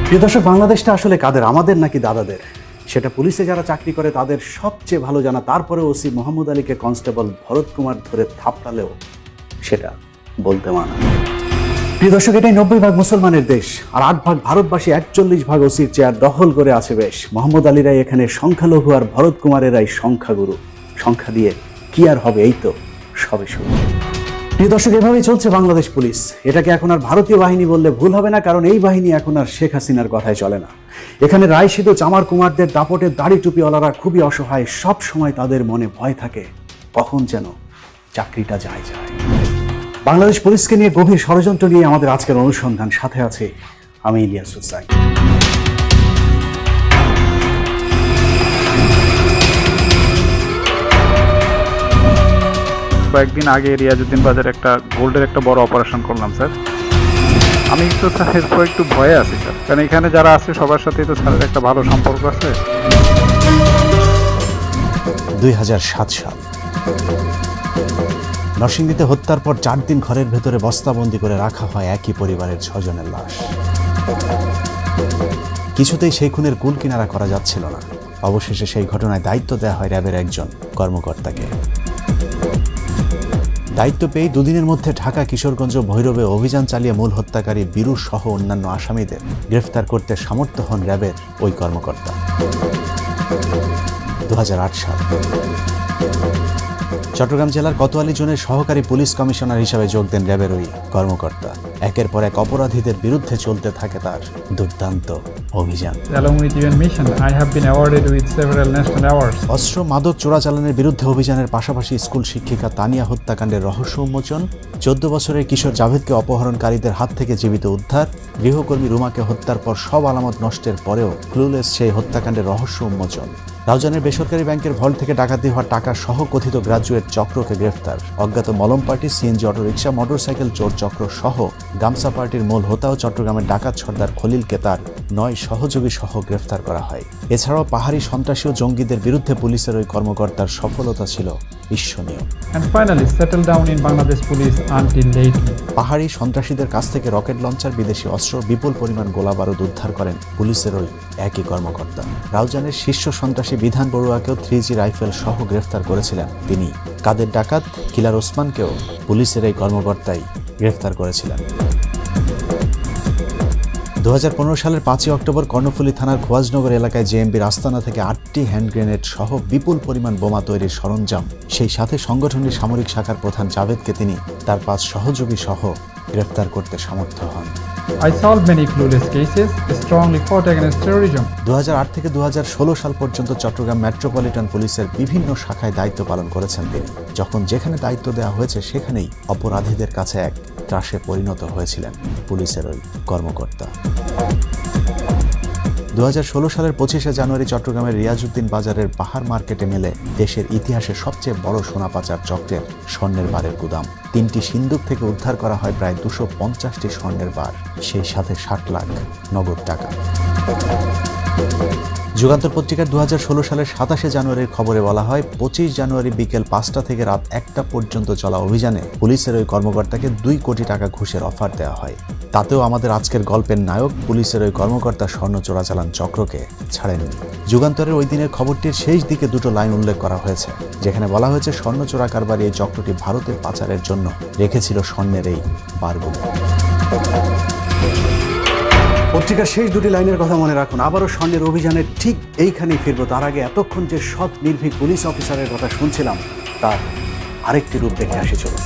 প্রিয় দর্শক, বাংলাদেশটা আসলে কাদের, আমাদের নাকি দাদাদের? সেটা পুলিশে যারা চাকরি করে তাদের সবচেয়ে ভালো জানা। তারপরে ওসি মোহাম্মদ আলীকে কনস্টেবল ভরত কুমার ধরে থাপড়ালেও সেটা বলতে মানা। প্রিয় দর্শক, এটাই 90 ভাগ মুসলমানের দেশ, আর 8 ভাগ ভারতবাসী, 41 ভাগ ওসির চেয়ার দখল করে আছে বেশ। মোহাম্মদ আলীরাই এখানে সংখ্যালঘু আর ভরত কুমারেরাই সংখ্যাগুরু। সংখ্যা দিয়ে কি আর হবে, এই তো সবে শুরু। প্রিয় দর্শক, এভাবেই চলছে বাংলাদেশ পুলিশ। এটাকে এখন আর ভারতীয় বাহিনী বললে ভুল হবে না, কারণ এই বাহিনী এখন আর শেখ হাসিনার কথায় চলে না। এখানে রায়সিধু চামার কুমারদের দাপটের দাড়ি টুপিওয়ালারা খুবই অসহায়। সব সময় তাদের মনে ভয় থাকে কখন যেন চাকরিটা যায়। বাংলাদেশ পুলিশকে নিয়ে গভীর ষড়যন্ত্র নিয়ে আমাদের আজকের অনুসন্ধান। সাথে আছে আমি ইলিয়াস হুসাইন। কয়েকদিন আগে রিয়াজউদ্দিন বাজারে একটা গোল্ডের একটা বড় অপারেশন করলাম স্যার। আমি তো স্যার এরপর একটু ভয়ে আছি স্যার, কারণ এখানে যারা আছে সবার সাথেই তো স্যারের একটা ভালো সম্পর্ক আছে। 2007 সাল, নরসিংদীতে হত্যার পর 4 দিন ঘরের ভেতরে বস্তাবন্দি করে রাখা হয় একই পরিবারের 6 জনের লাশ। কিছুতেই সেই খুনের কুল কিনারা করা যাচ্ছিল না। অবশেষে সেই ঘটনায় দায়িত্ব দেওয়া হয় র্যাবের একজন কর্মকর্তাকে। দায়িত্ব পেয়ে 2 দিনের মধ্যে ঢাকা, কিশোরগঞ্জ ও ভৈরবে অভিযান চালিয়ে মূল হত্যাকারী বীরু সহ অন্যান্য আসামিদের গ্রেফতার করতে সমর্থ হন র্যাবের ওই কর্মকর্তা। 2008 সাল, চট্টগ্রাম জেলার কোতোয়ালী জোনের সহকারী পুলিশ কমিশনার হিসাবে যোগ দেন র্যাবের ওই কর্মকর্তা। একের পর এক অপরাধীদের বিরুদ্ধে চলতে থাকে তার দুর্দান্ত অভিযান। অস্ত্র মাদক চোরাচালানের বিরুদ্ধে অভিযানের পাশাপাশি স্কুল শিক্ষিকা তানিয়া হত্যাকাণ্ডের রহস্য উন্মোচন, 14 বছরের কিশোর জাভেদকে অপহরণকারীদের হাত থেকে জীবিত উদ্ধার, গৃহকর্মী রুমাকে হত্যার পর সব আলামত নষ্টের পরেও ক্লুলেস সেই হত্যাকাণ্ডের রহস্য উন্মোচন, রাউজানের বেসরকারি ব্যাংকের ভল্ট থেকে ডাকাতি হওয়া টাকা সহ কথিত গ্রাজুয়েট চক্রকে গ্রেফতার, অজ্ঞাত মলম পার্টি, সিএনজি অটোরিকশা, মোটরসাইকেল চোর চক্র সহ গামসা পার্টির মূল হোতা ও চট্টগ্রামের ডাকাত সর্দার খলিলকে তার 9 সহযোগী সহ গ্রেফতার করা হয়। এছাড়াও পাহাড়ি সন্ত্রাসী ও জঙ্গিদের বিরুদ্ধে পুলিশের ওই কর্মকর্তার সফলতা ছিল ঈর্ষণীয়। পাহাড়ি সন্ত্রাসীদের কাছ থেকে রকেট লঞ্চার, বিদেশি অস্ত্র, বিপুল পরিমাণ গোলাবারুদ উদ্ধার করেন পুলিশের ওই একই কর্মকর্তা। রাউজানের শীর্ষ সন্ত্রাসী বিধান বড়ুয়াকেও 3G রাইফেল সহ গ্রেফতার করেছিলেন তিনি। কাদের ডাকাত কিলার ওসমানকেও পুলিশের এই কর্মকর্তাই গ্রেফতার করেছিলেন। 2015 সালের 5 অক্টোবর কর্ণফুলী থানার খোয়াজনগর এলাকায় জেএমবির আস্তানা থেকে 8টি হ্যান্ড গ্রেনেড সহ বিপুল পরিমাণ বোমা তৈরির সরঞ্জাম, সেই সাথে সংগঠনের সামরিক শাখার প্রধান জাভেদকে তিনি তার 5 সহযোগী সহ গ্রেফতার করতে সমর্থ হন। 2008 থেকে 2016 সাল পর্যন্ত চট্টগ্রাম মেট্রোপলিটন পুলিশের বিভিন্ন শাখায় দায়িত্ব পালন করেছেন তিনি। যখন যেখানে দায়িত্ব দেওয়া হয়েছে সেখানেই অপরাধীদের কাছে এক ত্রাসে পরিণত হয়েছিলেন পুলিশের ওই কর্মকর্তা। 2016 সালের 25শে জানুয়ারি চট্টগ্রামের রিয়াজউদ্দিন বাজারের পাহাড় মার্কেটে মেলে দেশের ইতিহাসে সবচেয়ে বড় সোনা পাচার চক্রের স্বর্ণের বারের গুদাম। 3টি সিন্দুক থেকে উদ্ধার করা হয় প্রায় 250টি স্বর্ণের বার, সেই সাথে 60 লাখ নগদ টাকা। যুগান্তর পত্রিকার 2016 সালের 27শে জানুয়ারির খবরে বলা হয়, 25 জানুয়ারি বিকেল 5টা থেকে রাত 1টা পর্যন্ত চলা অভিযানে পুলিশের ওই কর্মকর্তাকে 2 কোটি টাকা ঘুষের অফার দেওয়া হয়। তাতেও আমাদের আজকের গল্পের নায়ক পুলিশের ওই কর্মকর্তা স্বর্ণ চোরাচালান চক্রকে ছাড়েননি। যুগান্তরের ওই দিনের খবরটির শেষ দিকে 2টো লাইন উল্লেখ করা হয়েছে, যেখানে বলা হয়েছে স্বর্ণ চোরা কারবারি এই চক্রটি ভারতে পাচারের জন্য রেখেছিল স্বর্ণের এই বারগুলো। পত্রিকার শেষ 2টি লাইনের কথা মনে রাখুন। আবারও স্বর্ণের অভিযানের ঠিক এইখানেই ফিরব। তার আগে এতক্ষণ যে সৎ নির্ভীক পুলিশ অফিসারের কথা শুনছিলাম তার আরেকটি রূপ দেখে আসি চলুন।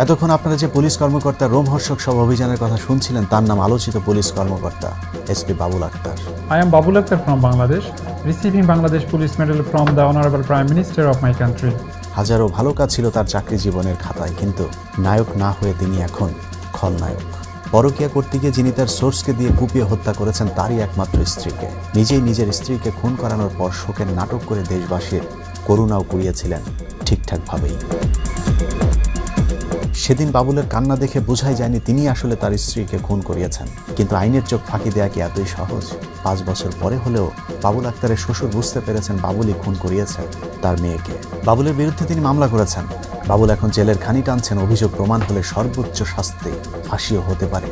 এতক্ষণ আপনারা যে পুলিশ কর্মকর্তা রোমহর্ষক সব অভিযানের কথা শুনছিলেন তার নাম আলোচিত পুলিশ কর্মকর্তা SP Babul Akhtar. I am Babul Akhtar from Bangladesh, receiving Bangladesh Police Medal from the Honorable Prime Minister of my country. হাজারো ভালো কাজ ছিল তার চাকরি জীবনের খাতায়, কিন্তু নায়ক না হয়ে তিনি এখন খলনায়ক। পরকীয়া করতে গিয়ে যিনি তার সোর্সকে দিয়ে কুপিয়ে হত্যা করেছেন তারই একমাত্র স্ত্রীকে, নিজেই নিজের স্ত্রীকে খুন করানোর পর শোকের নাটক করে দেশবাসীর করুণাও কুড়িয়েছিলেন ঠিকঠাকভাবেই। সেদিন বাবুলের কান্না দেখে বোঝাই যায়নি তিনি আসলে তার স্ত্রীকে খুন করিয়েছেন, কিন্তু আইনের চোখ ফাঁকি দেয়া কি এতই সহজ? 5 বছর পরে হলেও বাবুল আক্তারের শ্বশুর বুঝতে পেরেছেন বাবুলই খুন করিয়েছে তার মেয়েকে। বাবুলের বিরুদ্ধে তিনি মামলা করেছেন। বাবুল এখন জেলের খানি টানছেন। অভিযোগ প্রমাণ হলে সর্বোচ্চ শাস্তি ফাঁসিও হতে পারে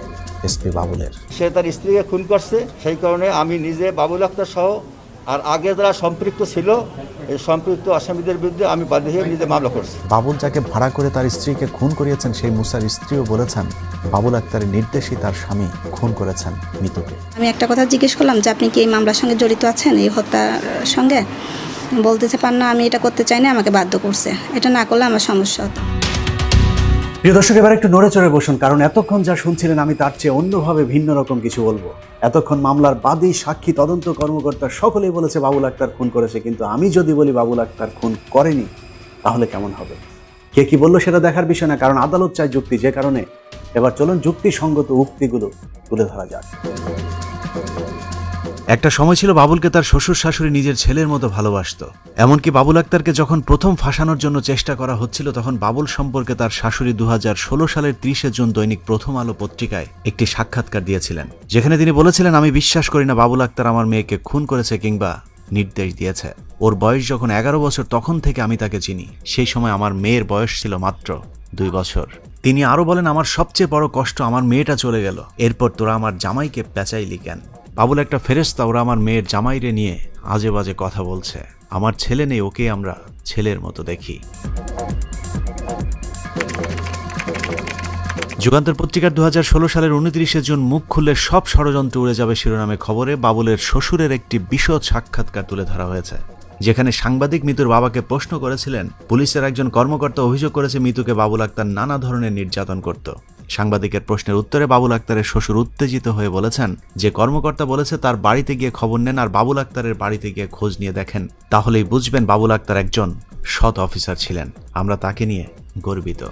এসপি বাবুলের। সে তার স্ত্রীকে খুন করছে, সেই কারণে আমি নিজে বাবুল আক্তার সহ আর আগে যারা সম্পৃক্ত ছিল এই সম্পৃক্ত আসামিদের বিরুদ্ধে আমি বাদী হয়ে নিজে মামলা করছি। বাবুল যাকে ভাড়া করে তার স্ত্রীকে খুন করিয়েছেন সেই মুসার স্ত্রীও বলেছেন বাবুল আক্তারের নির্দেশেই তার স্বামী খুন করেছেন মিতুকে। আমি একটা কথা জিজ্ঞেস করলাম যে আপনি কি এই মামলার সঙ্গে জড়িত আছেন, এই হত্যার সঙ্গে? বলতেছে পান না, আমি এটা করতে চাই না, আমাকে বাধ্য করছে, এটা না করলে আমার সমস্যা হতো। প্রিয় দর্শক, এবার একটু নড়ে চড়ে বসুন, কারণ এতক্ষণ যা শুনছিলেন আমি তার চেয়ে অন্যভাবে ভিন্ন রকম কিছু বলবো। এতক্ষণ মামলার বাদী, সাক্ষী, তদন্ত কর্মকর্তা সকলেই বলেছে বাবুল আক্তার খুন করেছে, কিন্তু আমি যদি বলি বাবুল আক্তার খুন করেনি তাহলে কেমন হবে? কে কি বললো সেটা দেখার বিষয় না, কারণ আদালত চায় যুক্তি। যে কারণে এবার চলুন যুক্তিসঙ্গত উক্তিগুলো তুলে ধরা যাক। একটা সময় ছিল বাবুলকে তার শ্বশুর শাশুড়ি নিজের ছেলের মতো ভালোবাসতো। এমনকি বাবুল আক্তারকে যখন প্রথম ফাঁসানোর জন্য চেষ্টা করা হচ্ছিল তখন বাবুল সম্পর্কে তার শাশুড়ি 2016 সালের 30 জুন দৈনিক প্রথম আলো পত্রিকায় একটি সাক্ষাৎকার দিয়েছিলেন, যেখানে তিনি বলেছিলেন, আমি বিশ্বাস করি না বাবুল আক্তার আমার মেয়েকে খুন করেছে কিংবা নির্দেশ দিয়েছে। ওর বয়স যখন 11 বছর তখন থেকে আমি তাকে চিনি। সেই সময় আমার মেয়ের বয়স ছিল মাত্র 2 বছর। তিনি আরো বলেন, আমার সবচেয়ে বড় কষ্ট আমার মেয়েটা চলে গেল, এরপর তোরা আমার জামাইকে পেঁচাইলি কেন? বাবুল একটা ফেরেশতা, ওরা আমার মেয়ের জামাইরে নিয়ে আজে বাজে কথা বলছে। আমার ছেলে নেই, ওকে আমরা ছেলের মতো দেখি। যুগান্তর পত্রিকার 2016 সালের 29 জুন মুখ খুললে সব ষড়যন্ত্র উড়ে যাবে শিরোনামে খবরে বাবুলের শ্বশুরের একটি বিশদ সাক্ষাৎকার তুলে ধরা হয়েছে, যেখানে সাংবাদিক মিতুর বাবাকে প্রশ্ন করেছিলেন। পুলিশের একজন কর্মকর্তা অভিযোগ করেছে মিতুকে বাবুল আক্তার নানা ধরনের নির্যাতন করত। সাংবাদিকের প্রশ্নের উত্তরে বাবুল আক্তারের শ্বশুর উত্তেজিত হয়ে বলেছেন, যে কর্মকর্তা বলেছে তার বাড়িতে গিয়ে খবর নেন আর বাবুল আক্তারের বাড়িতে গিয়ে খোঁজ নিয়ে দেখেন, তাহলেই বুঝবেন বাবুল আক্তার একজন সৎ অফিসার ছিলেন। আমরা তাকে নিয়ে গর্বিত।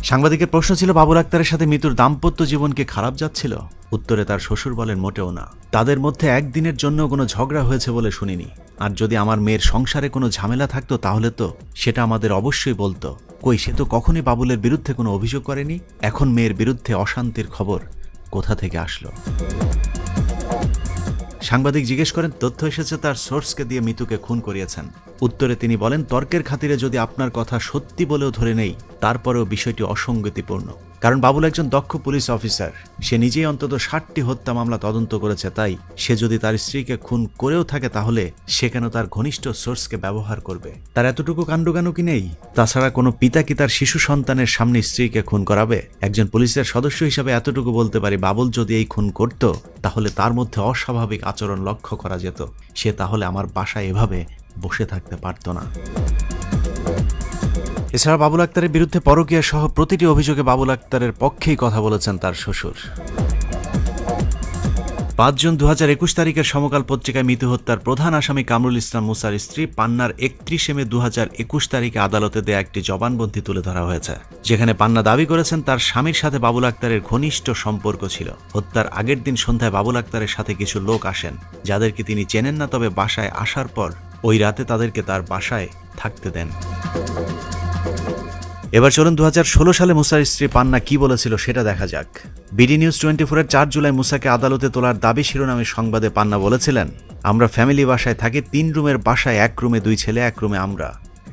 সাংবাদিকের প্রশ্ন ছিল, বাবুল আক্তারের সাথে মিতুর দাম্পত্য জীবন কি খারাপ যাচ্ছিল? উত্তরে তার শ্বশুর বলেন, মোটেও না। তাদের মধ্যে একদিনের জন্য কোনো ঝগড়া হয়েছে বলে শুনিনি। আর যদি আমার মেয়ের সংসারে কোনো ঝামেলা থাকতো তাহলে তো সেটা আমাদের অবশ্যই বলতো। কই, সে তো কখনই বাবুলের বিরুদ্ধে কোনো অভিযোগ করেনি। এখন মেয়ের বিরুদ্ধে অশান্তির খবর কোথা থেকে আসলো? সাংবাদিক জিজ্ঞেস করেন, তথ্য এসেছে তার সোর্সকে দিয়ে মিতুকে খুন করিয়েছেন। উত্তরে তিনি বলেন, তর্কের খাতিরে যদি আপনার কথা সত্যি বলেও ধরে নেই, তারপরেও বিষয়টি অসঙ্গতিপূর্ণ। কারণ বাবুল একজন দক্ষ পুলিশ অফিসার, সে নিজেই অন্তত 60টি হত্যা মামলা তদন্ত করেছে। তাই সে যদি তার স্ত্রীকে খুন করেও থাকে তাহলে সে কেন তার ঘনিষ্ঠ সোর্সকে ব্যবহার করবে? তার এতটুকু কাণ্ডজ্ঞানও কি নেই? তাছাড়া কোনো পিতা কি তার শিশু সন্তানের সামনে স্ত্রীকে খুন করাবে? একজন পুলিশের সদস্য হিসাবে এতটুকু বলতে পারি, বাবুল যদি এই খুন করত তাহলে তার মধ্যে অস্বাভাবিক আচরণ লক্ষ্য করা যেত। সে তাহলে আমার বাসায় এভাবে বসে থাকতে পারত না। এছাড়া বাবুল আক্তারের বিরুদ্ধে পরকীয়া সহ প্রতিটি অভিযোগে বাবুল আক্তারের পক্ষেই কথা বলেছেন তার শ্বশুর। 5 জুন 2021 তারিখের সমকাল পত্রিকায় মিতু হত্যার প্রধান আসামি কামরুল ইসলাম মুসার স্ত্রী পান্নার 31 মে 2021 তারিখে আদালতে দেয়া একটি জবানবন্দি তুলে ধরা হয়েছে, যেখানে পান্না দাবি করেছেন তার স্বামীর সাথে বাবুল আক্তারের ঘনিষ্ঠ সম্পর্ক ছিল। হত্যার আগের দিন সন্ধ্যায় বাবুল আক্তারের সাথে কিছু লোক আসেন, যাদেরকে তিনি চেনেন না, তবে বাসায় আসার পর ওই রাতে তাদেরকে তার বাসায় থাকতে দেন। এবার চলুন 2016 সালে মুসার স্ত্রী পান্না কি বলেছিল সেটা দেখা যাক। বিডি নিউজ 24-এর 4 জুলাই মুসাকে আদালতে তোলার দাবি শিরোনামের সংবাদে পান্না বলেছিলেন, আমরা ফ্যামিলি বাসায় থাকি, 3 রুমের বাসায় 1 রুমে 2 ছেলে, 1 রুমে আমরা,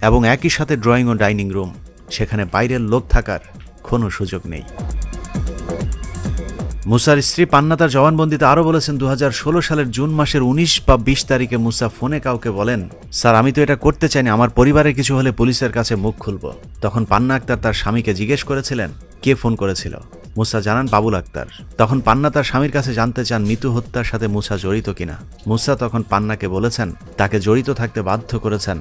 এবং একই সাথে ড্রয়িং ও ডাইনিং রুম। সেখানে বাইরের লোক থাকার কোনো সুযোগ নেই। মুসার স্ত্রী পান্না তার জবানবন্দিতে আরও বলেছেন, 2016 সালের জুন মাসের 19 বা 20 তারিখে মুসা ফোনে কাউকে বলেন, স্যার আমি তো এটা করতে চাইনি, আমার পরিবারের কিছু হলে পুলিশের কাছে মুখ খুলব। তখন পান্না আক্তার তার স্বামীকে জিজ্ঞেস করেছিলেন কে ফোন করেছিল। মুসা জানান বাবুল আক্তার। তখন পান্না তার স্বামীর কাছে জানতে চান মিতু হত্যার সাথে মুসা জড়িত কিনা। মুসা তখন পান্নাকে বলেছেন তাকে জড়িত থাকতে বাধ্য করেছেন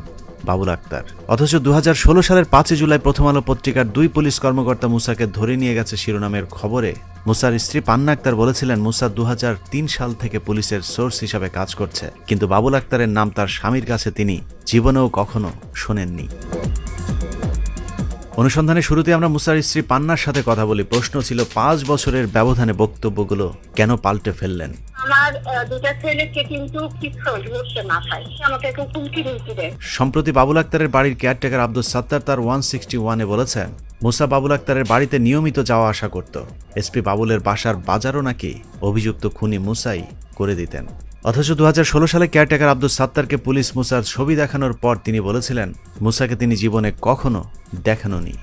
বাবুল আক্তার। অথচ 2016 সালের 5 জুলাই প্রথম আলো পত্রিকার 2 পুলিশ কর্মকর্তা মুসাকে ধরে নিয়ে গেছে শিরোনামের খবরে মুসার স্ত্রী পান্না আক্তার বলেছিলেন, মুসা 2003 সাল থেকে পুলিশের সোর্স হিসাবে কাজ করছে, কিন্তু বাবুল আক্তারের নাম তার স্বামীর কাছে তিনি জীবনেও কখনো শোনেননি। অনুসন্ধানের শুরুতে আমরা মুসার স্ত্রী পান্নার সাথে কথা বলি। প্রশ্ন ছিল, 5 বছরের ব্যবধানে বক্তব্যগুলো কেন পাল্টে ফেললেন? আমার দুটা ছেলেকে কিন্তু কিছু ধরছে মাথায়, আমাকে একটু হুমকি ধমকি দেয়। সম্প্রতি বাবুল আক্তারের বাড়ির কেয়ারটেকার আব্দুল সাত্তার তার 161-এ বলেছেন, মুসা বাবুল আক্তারের বাড়িতে নিয়মিত যাওয়া আসা করত। এসপি বাবুলের বাসার বাজারও নাকি অভিযুক্ত খুনি মুসাই করে দিতেন। অথচ 2016 সালে কেয়ারটেকার আব্দুল সাত্তারকে পুলিশ মুসার ছবি দেখানোর পর তিনি বলেছিলেন মুসাকে তিনি জীবনে কখনো দেখানোনি।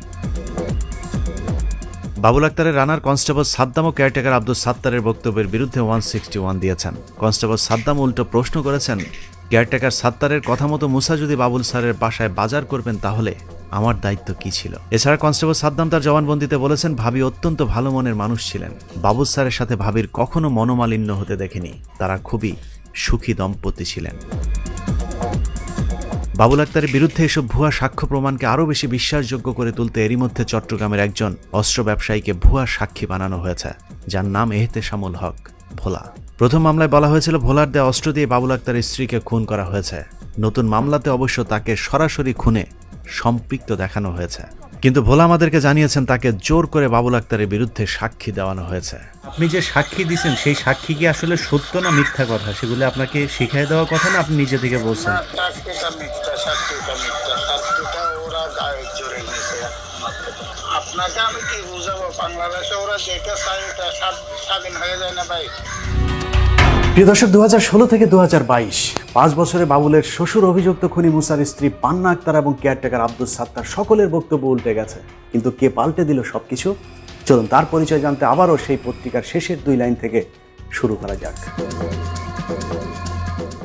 বাবুল আক্তারের রানার কনস্টেবল সাদ্দাম ও কেয়ারটেকার আব্দুল সাত্তারের বক্তব্যের বিরুদ্ধে 161 দিয়েছেন। কনস্টেবল সাদ্দাম উল্টো প্রশ্ন করেছেন, কেয়ারটেকার সাত্তারের কথা মতো মুসা যদি বাবুল স্যারের বাসায় বাজার করবেন তাহলে আমার দায়িত্ব কি ছিল? এছাড়া কনস্টেবল সাদ্দাম তার জবানবন্দিতে বলেছেন, ভাবি অত্যন্ত ভালো মনের মানুষ ছিলেন। বাবুল স্যারের সাথে ভাবির কখনো মনোমালিন্য হতে দেখেনি। তারা খুবই সুখী দম্পতি ছিলেন। বাবুল আক্তারের বিরুদ্ধে এসব ভুয়া সাক্ষ্য প্রমাণকে আরও বেশি বিশ্বাসযোগ্য করে তুলতে এরই মধ্যে চট্টগ্রামের একজন অস্ত্র ব্যবসায়ীকে ভুয়া সাক্ষী বানানো হয়েছে, যার নাম এহতেশামুল হক ভোলা। প্রথম মামলায় বলা হয়েছিল ভোলার দেয়া অস্ত্র দিয়ে বাবুল আক্তারের স্ত্রীকে খুন করা হয়েছে। নতুন মামলাতে অবশ্য তাকে সরাসরি খুনে সম্পৃক্ত দেখানো হয়েছে, কিন্তু ভোলা আমাদেরকে জানিয়েছেন তাকে জোর করে বাবুল আক্তারের বিরুদ্ধে সাক্ষী দেওয়ানো হয়েছে। আপনি যে সাক্ষী দিয়েছেন সেই সাক্ষী কি আসলে সত্য না মিথ্যা কথা, সেগুলো আপনাকে শিখিয়ে দেওয়া কথা না আপনি নিজে থেকে বলছেন? সাক্ষীটা মিথ্যা, সাক্ষীটা ওরা গায়ে জোরে নিয়েছে। আপনাকে আমি কি বুঝাবো, বাংলাদেশে ওরা যেটা চায় এটা স্বাধীন হয়ে যায় না ভাই। প্রিয় দর্শক, 2016 থেকে 2022 5 বছরে বাবুলের শ্বশুর অভিযুক্ত খুনি মুসার স্ত্রী পান্না আক্তার এবং কেয়ারটেকার আব্দুল সাত্তার সকলের বক্তব্য উল্টে গেছে। কিন্তু কে পাল্টে দিল সবকিছু? চলুন তার পরিচয় জানতে আবারও সেই পত্রিকার শেষের 2 লাইন থেকে শুরু করা যাক।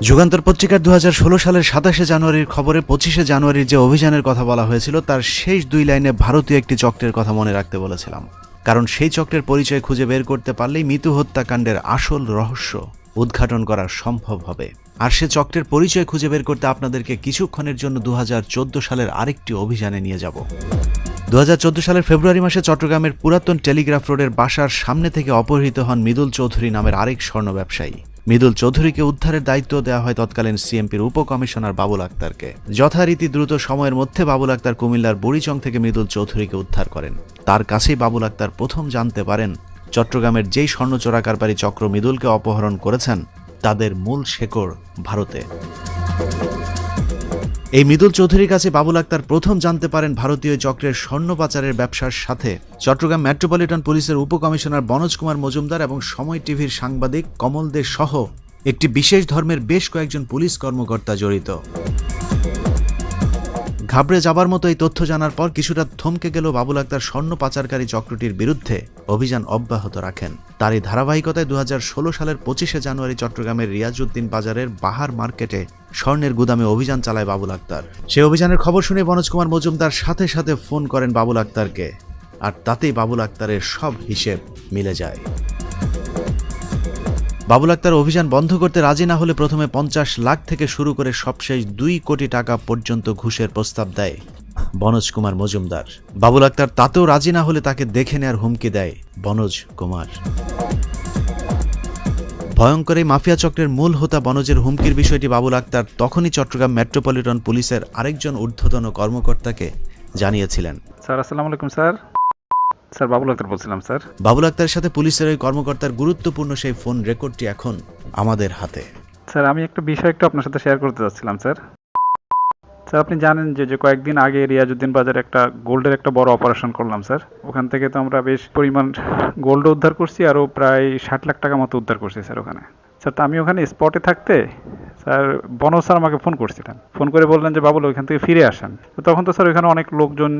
যুগান্তর পত্রিকার 2016 সালের 27শে জানুয়ারির খবরে 25শে জানুয়ারির যে অভিযানের কথা বলা হয়েছিল তার শেষ 2 লাইনে ভারতীয় একটি চক্রের কথা মনে রাখতে বলেছিলাম, কারণ সেই চক্রের পরিচয় খুঁজে বের করতে পারলেই মিতু হত্যাকাণ্ডের আসল রহস্য উদ্ঘাটন করা সম্ভব হবে। আর সে চক্রের পরিচয় খুঁজে বের করতে আপনাদেরকে কিছুক্ষণের জন্য 2014 সালের আরেকটি অভিযানে নিয়ে যাব। 2014 সালের ফেব্রুয়ারি মাসে চট্টগ্রামের পুরাতন টেলিগ্রাফ রোডের বাসার সামনে থেকে অপহৃত হন মৃদুল চৌধুরী নামের আরেক স্বর্ণ ব্যবসায়ী। মৃদুল চৌধুরীকে উদ্ধারের দায়িত্ব দেওয়া হয় তৎকালীন সিএমপির উপকমিশনার বাবুল আক্তারকে। যথারীতি দ্রুত সময়ের মধ্যে বাবুল আক্তার কুমিল্লার বুড়িচং থেকে মৃদুল চৌধুরীকে উদ্ধার করেন। তার কাছেই বাবুল আক্তার প্রথম জানতে পারেন চট্টগ্রামের যেই স্বর্ণ চোরাকারবারি চক্র মৃদুলকে অপহরণ করেছেন তাদের মূল শেকড় ভারতে। এই মৃদুল চৌধুরীর কাছে বাবুল আক্তার প্রথম জানতে পারেন ভারতীয় চক্রের স্বর্ণ পাচারের ব্যবসার সাথে চট্টগ্রাম মেট্রোপলিটন পুলিশের উপকমিশনার বনোজ কুমার মজুমদার এবং সময় টিভির সাংবাদিক কমল দে সহ একটি বিশেষ ধর্মের বেশ কয়েকজন পুলিশ কর্মকর্তা জড়িত। ঘাবড়ে যাবার মতো এই তথ্য জানার পর কিছুটা থমকে গেল বাবুল আক্তার স্বর্ণ পাচারকারী চক্রটির বিরুদ্ধে অভিযান অব্যাহত রাখেন। তারই ধারাবাহিকতায় 2016 সালের 25শে জানুয়ারি চট্টগ্রামের রিয়াজউদ্দিন বাজারের বাহার মার্কেটে স্বর্ণের গুদামে অভিযান চালায় বাবুল আক্তার। সেই অভিযানের খবর শুনে বনোজ কুমার মজুমদার সাথে সাথে ফোন করেন বাবুল আক্তারকে, আর তাতেই বাবুল আক্তারের সব হিসেব মিলে যায়। বাবুল আক্তার অভিযান বন্ধ করতে রাজি না হলে প্রথমে 50 লাখ থেকে শুরু করে সবশেষ 2 কোটি টাকা পর্যন্ত ঘুষের প্রস্তাব দেয় বনোজ কুমার মজুমদার। বাবুল আক্তার তাতেও রাজি না হলে তাকে দেখে নেয়ার হুমকি দেয় বনোজ কুমার। ভয়ঙ্কর এই মাফিয়া চক্রের মূল হোতা বনোজের হুমকির বিষয়টি বাবুল আক্তার তখনই চট্টগ্রাম মেট্রোপলিটন পুলিশের আরেকজন ঊর্ধ্বতন কর্মকর্তাকে জানিয়েছিলেন। স্যার আসসালামু আলাইকুম স্যার। স্যার বাবুল আক্তার বলছিলাম স্যার। বাবুল আক্তারের সাথে পুলিশের ওই কর্মকর্তার গুরুত্বপূর্ণ সেই ফোন রেকর্ডটি এখন আমাদের হাতে। স্যার আমি একটা বিষয় একটু আপনার সাথে শেয়ার করতে চাচ্ছিলাম স্যার। স্যার আপনি জানেন যে কয়েকদিন আগে রিয়াজউদ্দিন বাজারে একটা গোল্ডের একটা বড় অপারেশন করলাম স্যার। ওখান থেকে তো আমরা বেশ পরিমাণ গোল্ড উদ্ধার করছি, আরও প্রায় 60 লাখ টাকা মতো উদ্ধার করছি স্যার ওখানে। স্যার তো আমি ওখানে স্পটে থাকতে স্যার বনো স্যার আমাকে ফোন করছিলেন, ফোন করে বললেন যে বাবুল ওইখান থেকে ফিরে আসেন। তো তখন তো স্যার ওইখানে অনেক লোকজন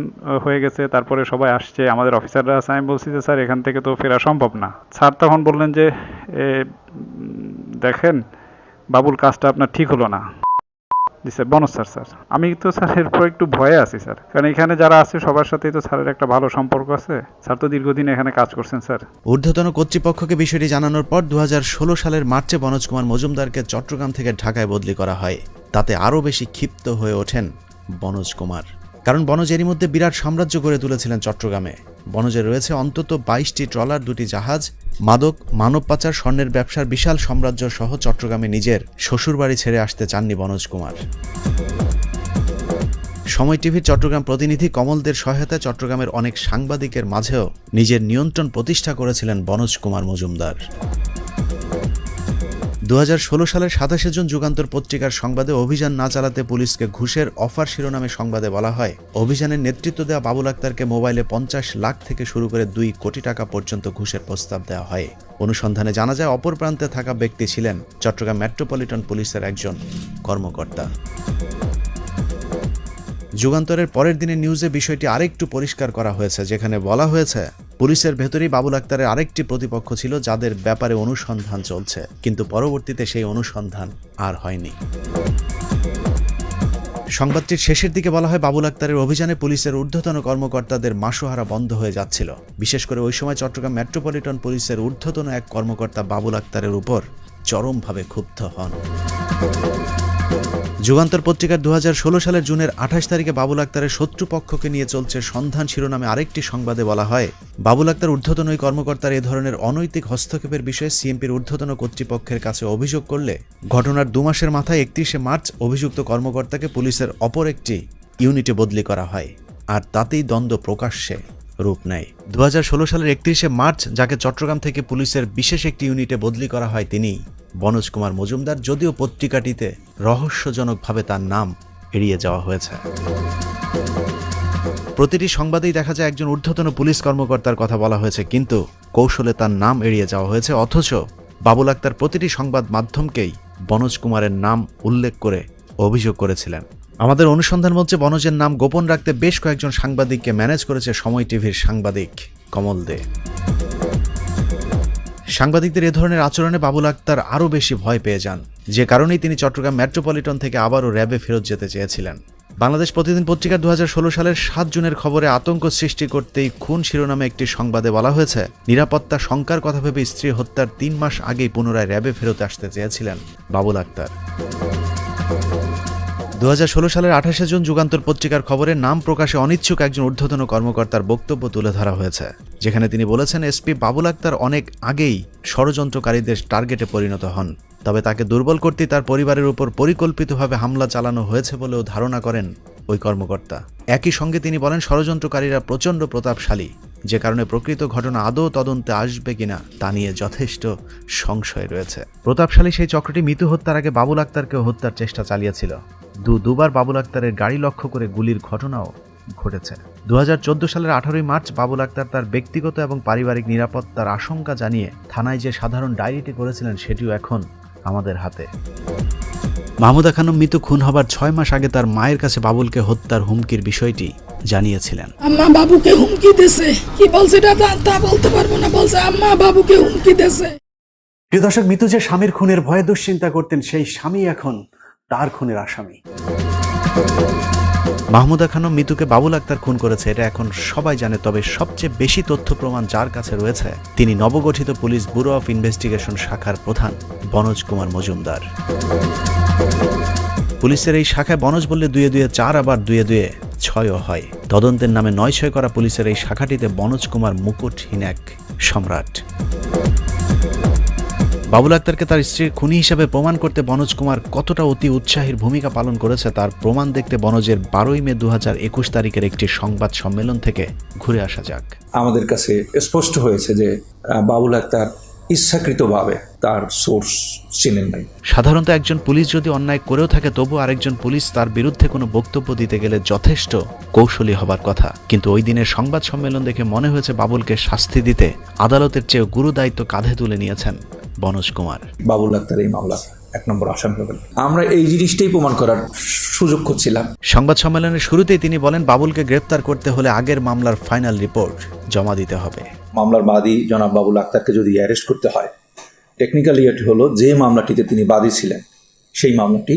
হয়ে গেছে, তারপরে সবাই আসছে, আমাদের অফিসাররা আছে। আমি বলছি যে স্যার এখান থেকে তো ফেরা সম্ভব না। স্যার তখন বললেন যে দেখেন বাবুল কাজটা আপনার ঠিক হলো না। জি স্যার বনো স্যার। স্যার আমি তো স্যার এরপর একটু ভয়ে আছি স্যার, কারণ এখানে যারা আছে সবার সাথেই তো স্যারের একটা ভালো সম্পর্ক আছে। স্যার তো দীর্ঘদিন এখানে কাজ করছেন স্যার। ঊর্ধ্বতন কর্তৃপক্ষকে বিষয়টি জানানোর পর 2016 সালের মার্চে বনোজ কুমার মজুমদারকে চট্টগ্রাম থেকে ঢাকায় বদলি করা হয়। তাতে আরও বেশি ক্ষিপ্ত হয়ে ওঠেন বনোজ কুমার, কারণ বনোজ এরই মধ্যে বিরাট সাম্রাজ্য গড়ে তুলেছিলেন চট্টগ্রামে। বনোজের রয়েছে অন্তত 22টি ট্রলার, 2টি জাহাজ, মাদক, মানব পাচার, স্বর্ণের ব্যবসার বিশাল সাম্রাজ্য সহ চট্টগ্রামে নিজের শ্বশুরবাড়ি ছেড়ে আসতে চাননি বনোজ কুমার। সময় টিভির চট্টগ্রাম প্রতিনিধি কমলদের সহায়তায় চট্টগ্রামের অনেক সাংবাদিকের মাঝেও নিজের নিয়ন্ত্রণ প্রতিষ্ঠা করেছিলেন বনোজ কুমার মজুমদার। 2016 সালের 27শে জুন যুগান্তর পত্রিকার সংবাদে অভিযান না চালাতে পুলিশকে ঘুষের অফার শিরোনামে সংবাদে বলা হয় অভিযানের নেতৃত্ব দেওয়া বাবুল আক্তারকে মোবাইলে 50 লাখ থেকে শুরু করে 2 কোটি টাকা পর্যন্ত ঘুষের প্রস্তাব দেওয়া হয়। অনুসন্ধানে জানা যায় অপর প্রান্তে থাকা ব্যক্তি ছিলেন চট্টগ্রাম মেট্রোপলিটন পুলিশের একজন কর্মকর্তা। যুগান্তরের পরের দিনের নিউজে বিষয়টি আরেকটু পরিষ্কার করা হয়েছে, যেখানে বলা হয়েছে পুলিশের ভেতরেই বাবুল আক্তারের আরেকটি প্রতিপক্ষ ছিল যাদের ব্যাপারে অনুসন্ধান চলছে, কিন্তু পরবর্তীতে সেই অনুসন্ধান আর হয়নি। সংবাদটির শেষের দিকে বলা হয়, বাবুল আক্তারের অভিযানে পুলিশের ঊর্ধ্বতন কর্মকর্তাদের মাসোহারা বন্ধ হয়ে যাচ্ছিল। বিশেষ করে ওই সময় চট্টগ্রাম মেট্রোপলিটন পুলিশের ঊর্ধ্বতন এক কর্মকর্তা বাবুল আক্তারের উপর চরমভাবে ক্ষুব্ধ হন। যুগান্তর পত্রিকার 2016 সালের জুনের 28 তারিখে বাবুল আক্তারের শত্রুপক্ষকে নিয়ে চলছে সন্ধান শিরোনামে আরেকটি সংবাদে বলা হয়, বাবুল আক্তার ঊর্ধ্বতন ওই কর্মকর্তার এ ধরনের অনৈতিক হস্তক্ষেপের বিষয়ে সিএমপির ঊর্ধ্বতন কর্তৃপক্ষের কাছে অভিযোগ করলে ঘটনার 2 মাসের মাথায় 31শে মার্চ অভিযুক্ত কর্মকর্তাকে পুলিশের অপর একটি ইউনিটে বদলি করা হয়, আর তাতেই দ্বন্দ্ব প্রকাশ্যে রূপ নেয়। 2016 সালের 31শে মার্চ যাকে চট্টগ্রাম থেকে পুলিশের বিশেষ একটি ইউনিটে বদলি করা হয় তিনি বনোজ কুমার মজুমদার, যদিও পত্রিকাটিতে রহস্যজনকভাবে তার নাম এড়িয়ে যাওয়া হয়েছে। প্রতিটি সংবাদেই দেখা যায় একজন ঊর্ধ্বতন পুলিশ কর্মকর্তার কথা বলা হয়েছে, কিন্তু কৌশলে তার নাম এড়িয়ে যাওয়া হয়েছে। অথচ বাবুল আক্তার প্রতিটি সংবাদ মাধ্যমকেই বনোজ কুমারের নাম উল্লেখ করে অভিযোগ করেছিলেন। আমাদের অনুসন্ধান মঞ্চে বনোজের নাম গোপন রাখতে বেশ কয়েকজন সাংবাদিককে ম্যানেজ করেছে সময় টিভির সাংবাদিক কমল দে। সাংবাদিকদের এ ধরনের আচরণে বাবুল আক্তার আরও বেশি ভয় পেয়ে যান, যে কারণেই তিনি চট্টগ্রাম মেট্রোপলিটন থেকে আবারও র্যাবে ফেরত যেতে চেয়েছিলেন। বাংলাদেশ প্রতিদিন পত্রিকার 2016 সালের 7 জুনের খবরে আতঙ্ক সৃষ্টি করতেই খুন শিরোনামে একটি সংবাদে বলা হয়েছে, নিরাপত্তা শঙ্কার কথা ভেবে স্ত্রী হত্যার 3 মাস আগেই পুনরায় র্যাবে ফেরত আসতে চেয়েছিলেন বাবুল আক্তার। 2016 সালের 28শে জুন যুগান্তর পত্রিকার খবরে নাম প্রকাশে অনিচ্ছুক একজন ঊর্ধ্বতন কর্মকর্তার বক্তব্য তুলে ধরা হয়েছে, যেখানে তিনি বলেছেন এসপি বাবুল আক্তার অনেক আগেই ষড়যন্ত্রকারীদের টার্গেটে পরিণত হন, তবে তাকে দুর্বল করতে তার পরিবারের উপর পরিকল্পিতভাবে হামলা চালানো হয়েছে বলেও ধারণা করেন ওই কর্মকর্তা। একই সঙ্গে তিনি বলেন ষড়যন্ত্রকারীরা প্রচণ্ড প্রতাপশালী, যে কারণে প্রকৃত ঘটনা আদৌ তদন্তে আসবে কিনা তা নিয়ে যথেষ্ট সংশয় রয়েছে। প্রতাপশালী সেই চক্রটি মিতু হত্যার আগে বাবুল আক্তারকেও হত্যার চেষ্টা চালিয়েছিল। দুবার বাবুল আক্তারের গাড়ি লক্ষ্য করে গুলির ঘটনাও ঘটেছে। 2014 সালের 18 মার্চ বাবুল আক্তার তার ব্যক্তিগত এবং পারিবারিক নিরাপত্তার আশঙ্কা জানিয়ে থানায় যে সাধারণ ডায়েরিটি করেছিলেন সেটিও এখন আমাদের হাতে। মাহমুদা খানম মিতু খুন হবার 6 মাস আগে তার মায়ের কাছে বাবুলকে হত্যার হুমকির বিষয়টি জানিয়েছিলেন। আম্মা বাবুকে হুমকি দিয়েছে, কি বলছে তা বলতে পারবো না, বলছে আম্মা বাবুকে হুমকি দিয়েছে। প্রিয় দর্শক, মিতু যে স্বামীর খুনের ভয়ে দুশ্চিন্তা করতেন, সেই স্বামী এখন তার খুনের আসামি। মাহমুদা খানম মিতুকে বাবুল আক্তার খুন করেছে এটা এখন সবাই জানে, তবে সবচেয়ে বেশি তথ্য প্রমাণ যার কাছে রয়েছে তিনি নবগঠিত পুলিশ ব্যুরো অফ ইনভেস্টিগেশন শাখার প্রধান বনোজ কুমার মজুমদার। পুলিশের এই শাখায় বনোজ বললে 2 2 4, আবার 2 2 6ও হয়। তদন্তের নামে 9-6 করা পুলিশের এই শাখাটিতে বনোজ কুমার মুকুটহীন এক সম্রাট। বাবুল আক্তারকে তার স্ত্রীর খুনি হিসেবে প্রমাণ করতে বনোজ কুমার কতটা অতি উৎসাহীর ভূমিকা পালন করেছে তার প্রমাণ দেখতে বনোজের 12 মে 2021 তারিখের একটি সংবাদ সম্মেলন থেকে ঘুরে আসা যাক। আমাদের কাছে স্পষ্ট হয়েছে যে বাবুল আক্তার ইচ্ছাকৃতভাবে তার সোর্স চিনেন নাই। সাধারণত একজন পুলিশ যদি অন্যায় করেও থাকে তবু আরেকজন পুলিশ তার বিরুদ্ধে কোনো বক্তব্য দিতে গেলে যথেষ্ট কৌশলী হবার কথা, কিন্তু ওই দিনের সংবাদ সম্মেলন দেখে মনে হয়েছে বাবুলকে শাস্তি দিতে আদালতের চেয়ে গুরু দায়িত্ব কাঁধে তুলে নিয়েছেন বনোজ কুমার। বাবুল আক্তার এই মামলা 1 নম্বর আসামি হবেন, আমরা এই জিনিসটাই প্রমাণ করার সুযোগ খুঁজছিলাম। সংবাদ সম্মেলনের শুরুতেই তিনি বলেন বাবুলকে গ্রেপ্তার করতে হলে আগের মামলার ফাইনাল রিপোর্ট জমা দিতে হবে। মামলার বাদী জনাব বাবুল আক্তারকে যদি অ্যারেস্ট করতে হয়, টেকনিক্যালি এটি হলো যে মামলাটিতে তিনি বাদী ছিলেন সেই মামলাটি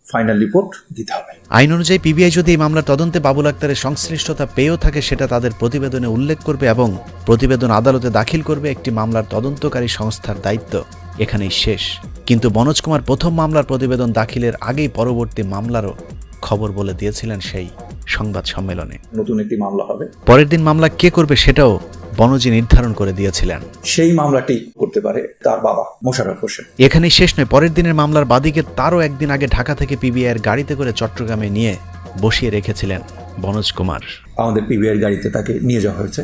ফাইনাল রিপোর্ট দিতে হবে। আইন অনুযায়ী পিবিআই যদি এই মামলার তদন্তে বাবুল আক্তারের সংশ্লিষ্টতা পেয়েও থাকে সেটা তাদের প্রতিবেদনে উল্লেখ করবে এবং প্রতিবেদন আদালতে দাখিল করবে। একটি মামলার তদন্তকারী সংস্থার দায়িত্ব এখানেই শেষ। কিন্তু বনোজ কুমার প্রথম মামলার প্রতিবেদন দাখিলের আগেই পরবর্তী মামলারও খবর বলে দিয়েছিলেন সেই সংবাদ সম্মেলনে। নতুন একটি মামলা হবে, পরের দিন মামলা কে করবে সেটাও বনোজি নির্ধারণ করে দিয়েছিলেন। সেই মামলাটি করতে পারে তার বাবা মোশাররফ হোসেন। এখানেই শেষ নয়, পরের দিনের মামলার বাদীকে তারও একদিন আগে ঢাকা থেকে পিবিআইয়ের গাড়িতে করে চট্টগ্রামে নিয়ে বসিয়ে রেখেছিলেন বনোজ কুমার। আমাদের পিবিআইয়ের গাড়িতে তাকে নিয়ে যাওয়া হয়েছে,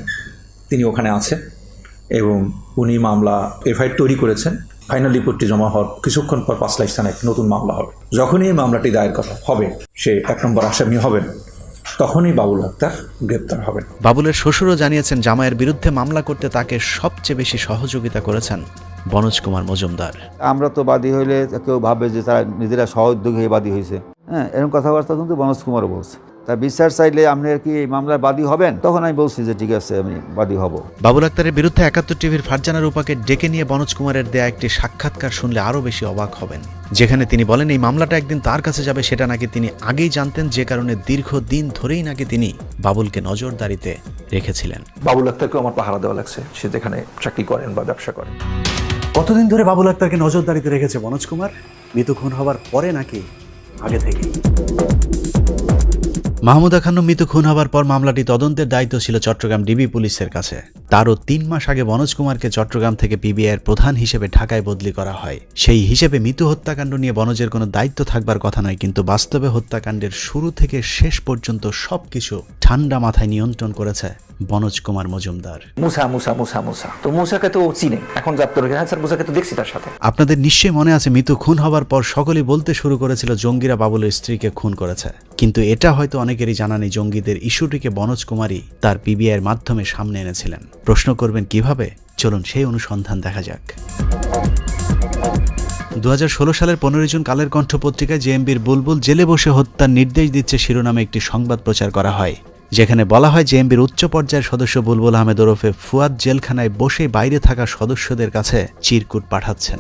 তিনি ওখানে আছেন এবং উনি মামলা এফআইআর তৈরি করেছেন। ফাইনাল রিপোর্টটি জমা হওয়ার কিছুক্ষণ পর 5 লাখ থানায় নতুন মামলা হবে। যখনই এই মামলাটি দায়ের করা হবে, সে 1 নম্বর আসামি হবেন, তখনই বাবুল আক্তার গ্রেপ্তার হবেন। বাবুলের শ্বশুরও জানিয়েছেন জামাইয়ের বিরুদ্ধে মামলা করতে তাকে সবচেয়ে বেশি সহযোগিতা করেছেন বনোজ কুমার মজুমদার। আমরা তো বাদী হইলে কেউ ভাবে যে তারা নিজেরা সহোদ্যোগী হয়ে বাদী হয়েছে, হ্যাঁ, এরকম কথাবার্তা কিন্তু বনোজ কুমারও বলছে। তা বিচার চাইলে আপনি কি এই মামলার বাদী হবেন? তখন আমি বলছি যে ঠিক আছে, আমি বাদী হব। বাবুল আক্তারের বিরুদ্ধে ৭১ টিভির ফারজানা রূপাকে ডেকে নিয়ে বনোজ কুমারের দেয়া একটি সাক্ষাৎকার শুনলে আরও বেশি অবাক হবেন, যেখানে তিনি বলেন এই মামলাটা একদিন তার কাছে যাবে সেটা নাকি তিনি আগেই জানতেন, যে কারণে দীর্ঘদিন ধরেই নাকি তিনি বাবুলকে নজরদারিতে রেখেছিলেন। বাবুল আক্তারকেও আমার পাহারা দেওয়া লাগছে, সে যেখানে চাকরি করেন বা ব্যবসা করেন। কতদিন ধরে বাবুল আক্তারকে নজরদারিতে রেখেছে বনোজ কুমার? মৃত্যু খুন হবার পরে নাকি আগে থেকেই? মাহমুদা খানম মৃত্যু খুন হবার পর মামলাটি তদন্তের দায়িত্ব ছিল চট্টগ্রাম ডিবি পুলিশের কাছে। তারও ৩ মাস আগে বনোজ কুমারকে চট্টগ্রাম থেকে পিবিআইয়ের প্রধান হিসেবে ঢাকায় বদলি করা হয়। সেই হিসেবে মৃত্যু হত্যাকাণ্ড নিয়ে বনোজের কোনো দায়িত্ব থাকবার কথা নয়, কিন্তু বাস্তবে হত্যাকাণ্ডের শুরু থেকে শেষ পর্যন্ত সবকিছু ঠান্ডা মাথায় নিয়ন্ত্রণ করেছে বনোজ কুমার মজুমদার। মুসা মুসা মুসা মুসা তো মুসাকে তো চিনে, এখন জাপ্ত রেখে। হ্যাঁ স্যার, মুসাকে তো দেখছি তার সাথে। আপনাদের নিশ্চয়ই মনে আছে মৃত্যু খুন হবার পর সকলেই বলতে শুরু করেছিল জঙ্গিরা বাবুলের স্ত্রীকে খুন করেছে, কিন্তু এটা হয়তো অনেকেরই জানা নেই জঙ্গিদের ইস্যুটিকে বনোজ কুমারই তার পিবিআইয়ের মাধ্যমে সামনে এনেছিলেন। প্রশ্ন করবেন কিভাবে? চলুন সেই অনুসন্ধান দেখা যাক। 2016 সালের 15 জুন কালের কণ্ঠ পত্রিকায় জেএমবির বুলবুল জেলে বসে হত্যার নির্দেশ দিচ্ছে শিরোনামে একটি সংবাদ প্রচার করা হয়, যেখানে বলা হয় জেএমবির উচ্চ পর্যায়ের সদস্য বুলবুল আহমেদ ওরফে ফুয়াদ জেলখানায় বসে বাইরে থাকা সদস্যদের কাছে চিরকুট পাঠাচ্ছেন।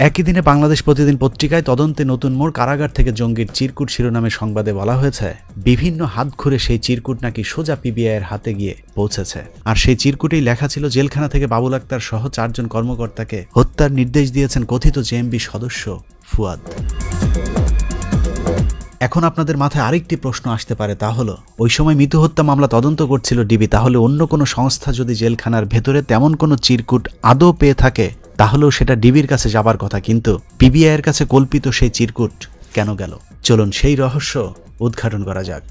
একই দিনে বাংলাদেশ প্রতিদিন পত্রিকায় তদন্তে নতুন মোড়, কারাগার থেকে জঙ্গির চিরকুট শিরোনামে সংবাদে বলা হয়েছে বিভিন্ন হাত ঘুরে সেই চিরকুট নাকি সোজা পিবিআইয়ের হাতে গিয়ে পৌঁছেছে। আর সেই চিরকুটেই লেখা ছিল জেলখানা থেকে বাবুল আক্তার সহ 4 জন কর্মকর্তাকে হত্যার নির্দেশ দিয়েছেন কথিত জেএমবি সদস্য ফুয়াদ। এখন আপনাদের মাথায় আরেকটি প্রশ্ন আসতে পারে, তা হলো ওই সময় মৃত্যু হত্যা মামলা তদন্ত করছিল ডিবি, তাহলে অন্য কোনো সংস্থা যদি জেলখানার ভেতরে তেমন কোনো চিরকুট আদৌ পেয়ে থাকে তাহলেও সেটা ডিবির কাছে যাবার কথা, কিন্তু পিবিআইয়ের কাছে কল্পিত সেই চিরকুট কেন গেল? চলুন সেই রহস্য উদ্ঘাটন করা যাক।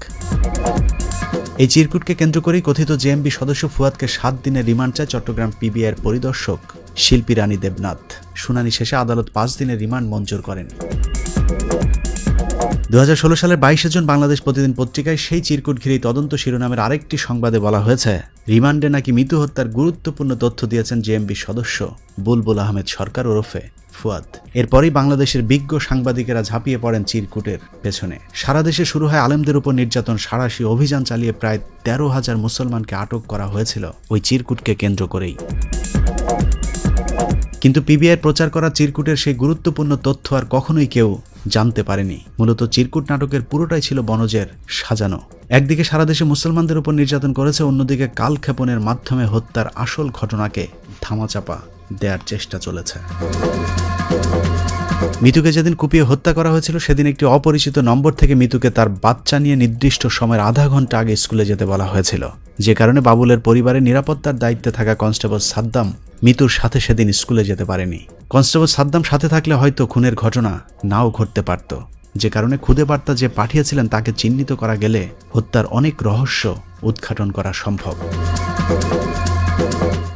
এই চিরকুটকে কেন্দ্র করেই কথিত জেএমবি সদস্য ফুয়াদকে 7 দিনের রিমান্ড চায় চট্টগ্রাম পিবিআইয়ের পরিদর্শক শিল্পী রানী দেবনাথ। শুনানি শেষে আদালত 5 দিনের রিমান্ড মঞ্জুর করেন। 2016 সালের 22 জুন বাংলাদেশ প্রতিদিন পত্রিকায় সেই চিরকুট ঘিরেই তদন্ত শিরোনামের আরেকটি সংবাদে বলা হয়েছে রিমান্ডে নাকি মৃত্যু হত্যার গুরুত্বপূর্ণ তথ্য দিয়েছেন জেএমবি সদস্য বুলবুল আহমেদ সরকার ওরফে ফুয়াদ। এরপরই বাংলাদেশের বিজ্ঞ সাংবাদিকেরা ঝাঁপিয়ে পড়েন চিরকুটের পেছনে। সারা দেশে শুরু হয় আলেমদের উপর নির্যাতন, সাঁড়াশি অভিযান চালিয়ে প্রায় 13,000 মুসলমানকে আটক করা হয়েছিল ওই চিরকুটকে কেন্দ্র করেই। কিন্তু পিবিআইয়ের প্রচার করা চিরকুটের সেই গুরুত্বপূর্ণ তথ্য আর কখনোই কেউ জানতে পারেনি। মূলত চিরকুট নাটকের পুরোটাই ছিল বনজের সাজানো। একদিকে সারা দেশে মুসলমানদের উপর নির্যাতন করেছে, অন্যদিকে কালক্ষেপণের মাধ্যমে হত্যার আসল ঘটনাকে ধামাচাপা দেওয়ার চেষ্টা চলেছে। মিতুকে যেদিন কুপিয়ে হত্যা করা হয়েছিল সেদিন একটি অপরিচিত নম্বর থেকে মিতুকে তার বাচ্চা নিয়ে নির্দিষ্ট সময়ের আধা ঘন্টা আগে স্কুলে যেতে বলা হয়েছিল, যে কারণে বাবুলের পরিবারের নিরাপত্তার দায়িত্বে থাকা কনস্টেবল সাদ্দাম মিতুর সাথে সেদিন স্কুলে যেতে পারেনি। কনস্টেবল সাদ্দাম সাথে থাকলে হয়তো খুনের ঘটনা নাও ঘটতে পারত, যে কারণে খুদে বার্তা যে পাঠিয়েছিলেন তাকে চিহ্নিত করা গেলে হত্যার অনেক রহস্য উদ্ঘাটন করা সম্ভব।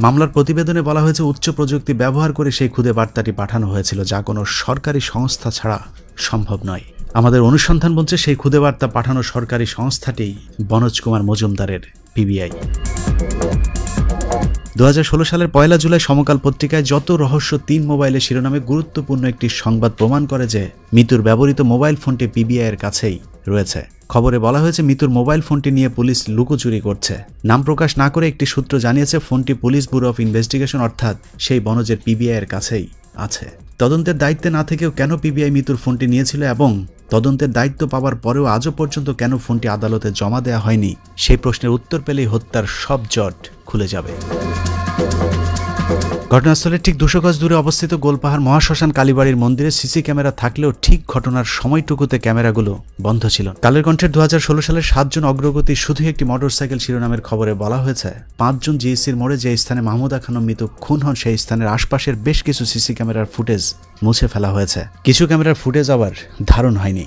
মামলার প্রতিবেদনে বলা হয়েছে উচ্চ প্রযুক্তি ব্যবহার করে সেই খুদে বার্তাটি পাঠানো হয়েছিল, যা কোনো সরকারি সংস্থা ছাড়া সম্ভব নয়। আমাদের অনুসন্ধান বলছে সেই খুদে বার্তা পাঠানো সরকারি সংস্থাটি বনোজ কুমার মজুমদারের পিবিআই। 2016 সালের 1 জুলাই সমকাল পত্রিকায় যত রহস্য 3 মোবাইলের শিরোনামে গুরুত্বপূর্ণ একটি সংবাদ প্রমাণ করে যে মিতুর ব্যবহৃত মোবাইল ফোনটি পিবিআইয়ের কাছেই রয়েছে। খবরে বলা হয়েছে মিতুর মোবাইল ফোনটি নিয়ে পুলিশ লুকোচুরি করছে। নাম প্রকাশ না করে একটি সূত্র জানিয়েছে ফোনটি পুলিশ ব্যুরো অফ ইনভেস্টিগেশন অর্থাৎ সেই বনজের পিবিআইয়ের কাছেই আছে। তদন্তের দায়িত্বে না থেকেও কেন পিবিআই মিতুর ফোনটি নিয়েছিল এবং তদন্তের দায়িত্ব পাওয়ার পরেও আজও পর্যন্ত কেন ফোনটি আদালতে জমা দেওয়া হয়নি, সেই প্রশ্নের উত্তর পেলেই হত্যার সব জট খুলে যাবে। ঘটনাস্থলের ঠিক 200 গজ দূরে অবস্থিত গোলপাহাড় মহাশ্মশান কালীবাড়ির মন্দিরে সিসি ক্যামেরা থাকলেও ঠিক ঘটনার সময়টুকুতে ক্যামেরাগুলো বন্ধ ছিল। কালের কণ্ঠের 2016 সালের 7 জন অগ্রগতি শুধু একটি মোটরসাইকেল শিরোনামের খবরে বলা হয়েছে 5 জুন জিএসির মোড়ে যে স্থানে মাহমুদা খানম মৃত খুন হন সেই স্থানের আশপাশের বেশ কিছু সিসি ক্যামেরার ফুটেজ মুছে ফেলা হয়েছে। কিছু ক্যামেরার ফুটেজ আবার ধারণ হয়নি।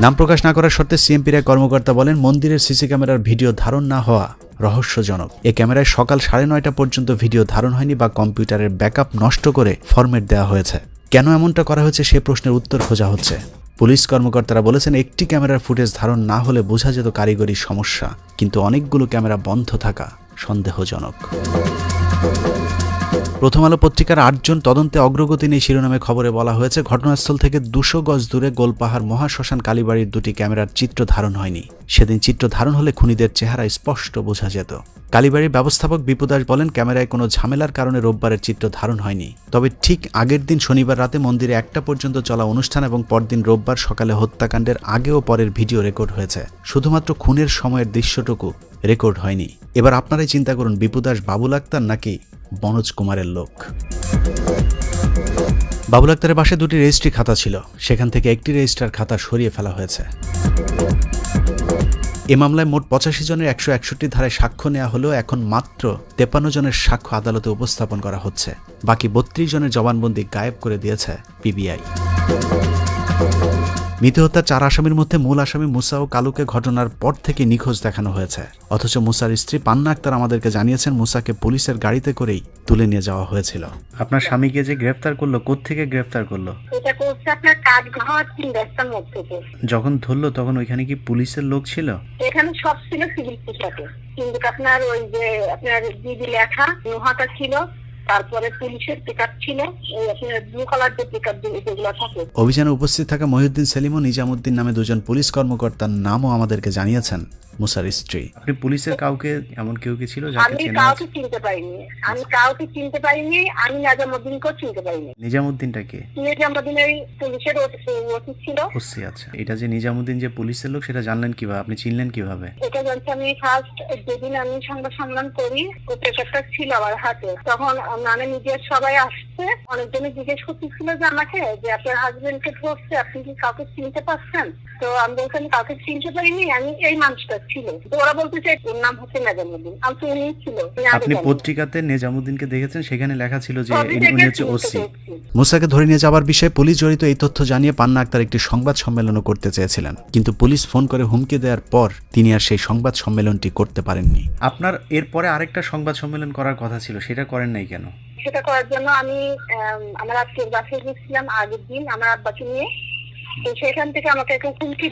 নাম প্রকাশ না করার শর্তে সিএমপির এক কর্মকর্তা বলেন মন্দিরের সিসি ক্যামেরার ভিডিও ধারণ না হওয়া রহস্যজনক। এই ক্যামেরায় সকাল 9:30 পর্যন্ত ভিডিও ধারণ হয়নি বা কম্পিউটারের ব্যাকআপ নষ্ট করে ফরম্যাট দেওয়া হয়েছে। কেন এমনটা করা হয়েছে সে প্রশ্নের উত্তর খোঁজা হচ্ছে। পুলিশ কর্মকর্তারা বলেছেন একটি ক্যামেরার ফুটেজ ধারণ না হলে বোঝা যেত কারিগরি সমস্যা, কিন্তু অনেকগুলো ক্যামেরা বন্ধ থাকা সন্দেহজনক। প্রথম আলো পত্রিকার 8 জন তদন্তে অগ্রগতি নেই শিরোনামে খবরে বলা হয়েছে, ঘটনাস্থল থেকে 200 গজ দূরে গোলপাহাড় মহাশ্মশান কালীবাড়ির দুটি ক্যামেরার চিত্র ধারণ হয়নি। সেদিন চিত্র ধারণ হলে খুনিদের চেহারা স্পষ্ট বোঝা যেত। কালীবাড়ির ব্যবস্থাপক বিপু দাস বলেন, ক্যামেরায় কোনো ঝামেলার কারণে রোববারের চিত্র ধারণ হয়নি। তবে ঠিক আগের দিন শনিবার রাতে মন্দিরে 1টা পর্যন্ত চলা অনুষ্ঠান এবং পরদিন রোববার সকালে হত্যাকাণ্ডের আগে ও পরের ভিডিও রেকর্ড হয়েছে। শুধুমাত্র খুনের সময়ের দৃশ্যটুকু রেকর্ড হয়নি। এবার আপনারাই চিন্তা করুন, বিপু দাস বাবুল আক্তার নাকি মনোজ কুমারের লোক। বাবুল আক্তারের পাশে 2টি রেজিস্ট্রি খাতা ছিল, সেখান থেকে একটি রেজিস্ট্রার খাতা সরিয়ে ফেলা হয়েছে। এ মামলায় মোট 85 জনের 161 ধারায় সাক্ষ্য নেওয়া হলেও এখন মাত্র 53 জনের সাক্ষ্য আদালতে উপস্থাপন করা হচ্ছে। বাকি 32 জনের জবানবন্দি গায়েব করে দিয়েছে পিবিআই। মিতু হত্যার 4 আসামির মধ্যে মূল আসামি মুসা ও কালুকে ঘটনার পর থেকে নিখোঁজ দেখানো হয়েছে। অথচ মুসার স্ত্রী পান্না আক্তার আমাদেরকে জানিয়েছেন, মুসাকে পুলিশের গাড়িতে করেই তুলে নিয়ে যাওয়া হয়েছিল। আপনার স্বামীকে যে গ্রেফতার করলো, কোত্থেকে গ্রেফতার করলো? এটা করছে আপনার কাঠঘর 3 রাস্তার মধ্যে থেকে। যখন ধরলো তখন ওইখানে কি পুলিশের লোক ছিল? এখানে সব ছিল সিভিল পোশাকে, কিন্তু আপনার ওই যে আপনার দিদি লেখা নোহাটা ছিল, তারপরে পুলিশের পিকআপ ছিল, এই আপনার ব্লু কালার যে পিকআপ যেগুলো থাকে। অভিযানে উপস্থিত থাকা মহিউদ্দিন সেলিম ও নিজামুদ্দিন নামে 2 জন পুলিশ কর্মকর্তার নামও আমাদেরকে জানিয়েছেন মুসার স্ত্রী। আপনি পুলিশের কাউকে এমন কেউ কি ছিল যাকে আমি চেনেন? কাউকে চিনতে পারিনি, আমি নিজামুদ্দিনকেও চিনতে পারিনি। নিজামুদ্দিনটা কে? নিজামুদ্দিনের পুলিশের ওসি ছিল। ওসি, আচ্ছা। এটা যে নিজামুদ্দিন যে পুলিশের লোক, সেটা জানলেন কিভাবে, আপনি চিনলেন কিভাবে? এটা জানছি আমি ফার্স্ট যেদিন আমি সংবাদ সম্মেলন করি, ও পেপারটা ছিল আমার হাতে, তখন মানে মিডিয়ার সবাই আসছে, অনেকজনে জিজ্ঞেস করতেছিল যে আমাকে, যে আপনার হাজবেন্ডকে ধরছে, আপনি কি কাউকে চিনতে পারছেন? তো আমি বলছি আমি কাউকে চিনতে পারিনি, আমি এই মানুষটা ছিল। তো ওরা বলতেছে ওর নাম হচ্ছে নিজামুদ্দিন। আমি তো উনি ছিল। আপনি পত্রিকাতে নিজামুদ্দিনকে দেখেছেন, সেখানে লেখা ছিল যে উনি হচ্ছে ওসি। মুসাকে ধরে নিয়ে যাওয়ার বিষয়ে পুলিশ জড়িত এই তথ্য জানিয়ে পান্না আক্তার একটি সংবাদ সম্মেলনও করতে চেয়েছিলেন, কিন্তু পুলিশ ফোন করে হুমকি দেওয়ার পর তিনি আর সেই সংবাদ সম্মেলনটি করতে পারেননি। আপনার এরপরে আরেকটা সংবাদ সম্মেলন করার কথা ছিল, সেটা করেন নাই কেন? সেটা করার জন্য আমি আমার আত্মীয় বাসায় গেছিলাম আগের দিন আমার আব্বাকে নিয়ে। তো সেখান থেকে আমাকে একটু হুমকি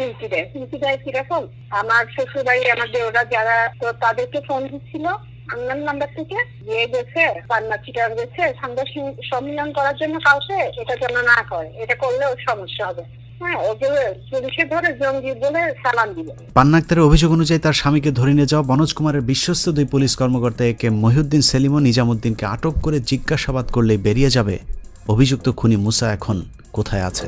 দেয় কিরকম, আমার শ্বশুর বাড়ি আমাদের ওরা যারা, তো তাদেরকে ফোন দিচ্ছিল আননোন নাম্বার থেকে, দিয়ে গেছে পান্না চিটার গেছে সংবাদ সম্মেলন করার জন্য কাউকে, এটা যেন না করে, এটা করলে ওর সমস্যা হবে। পান্না আক্তারের অভিযোগ অনুযায়ী তার স্বামীকে ধরে নিয়ে যাওয়া মনোজ কুমারের বিশ্বস্ত 2 পুলিশ কর্মকর্তা একে মহিউদ্দিন সেলিম ও নিজামুদ্দিনকে আটক করে জিজ্ঞাসাবাদ করলেই বেরিয়ে যাবে অভিযুক্ত খুনি মুসা এখন কোথায় আছে।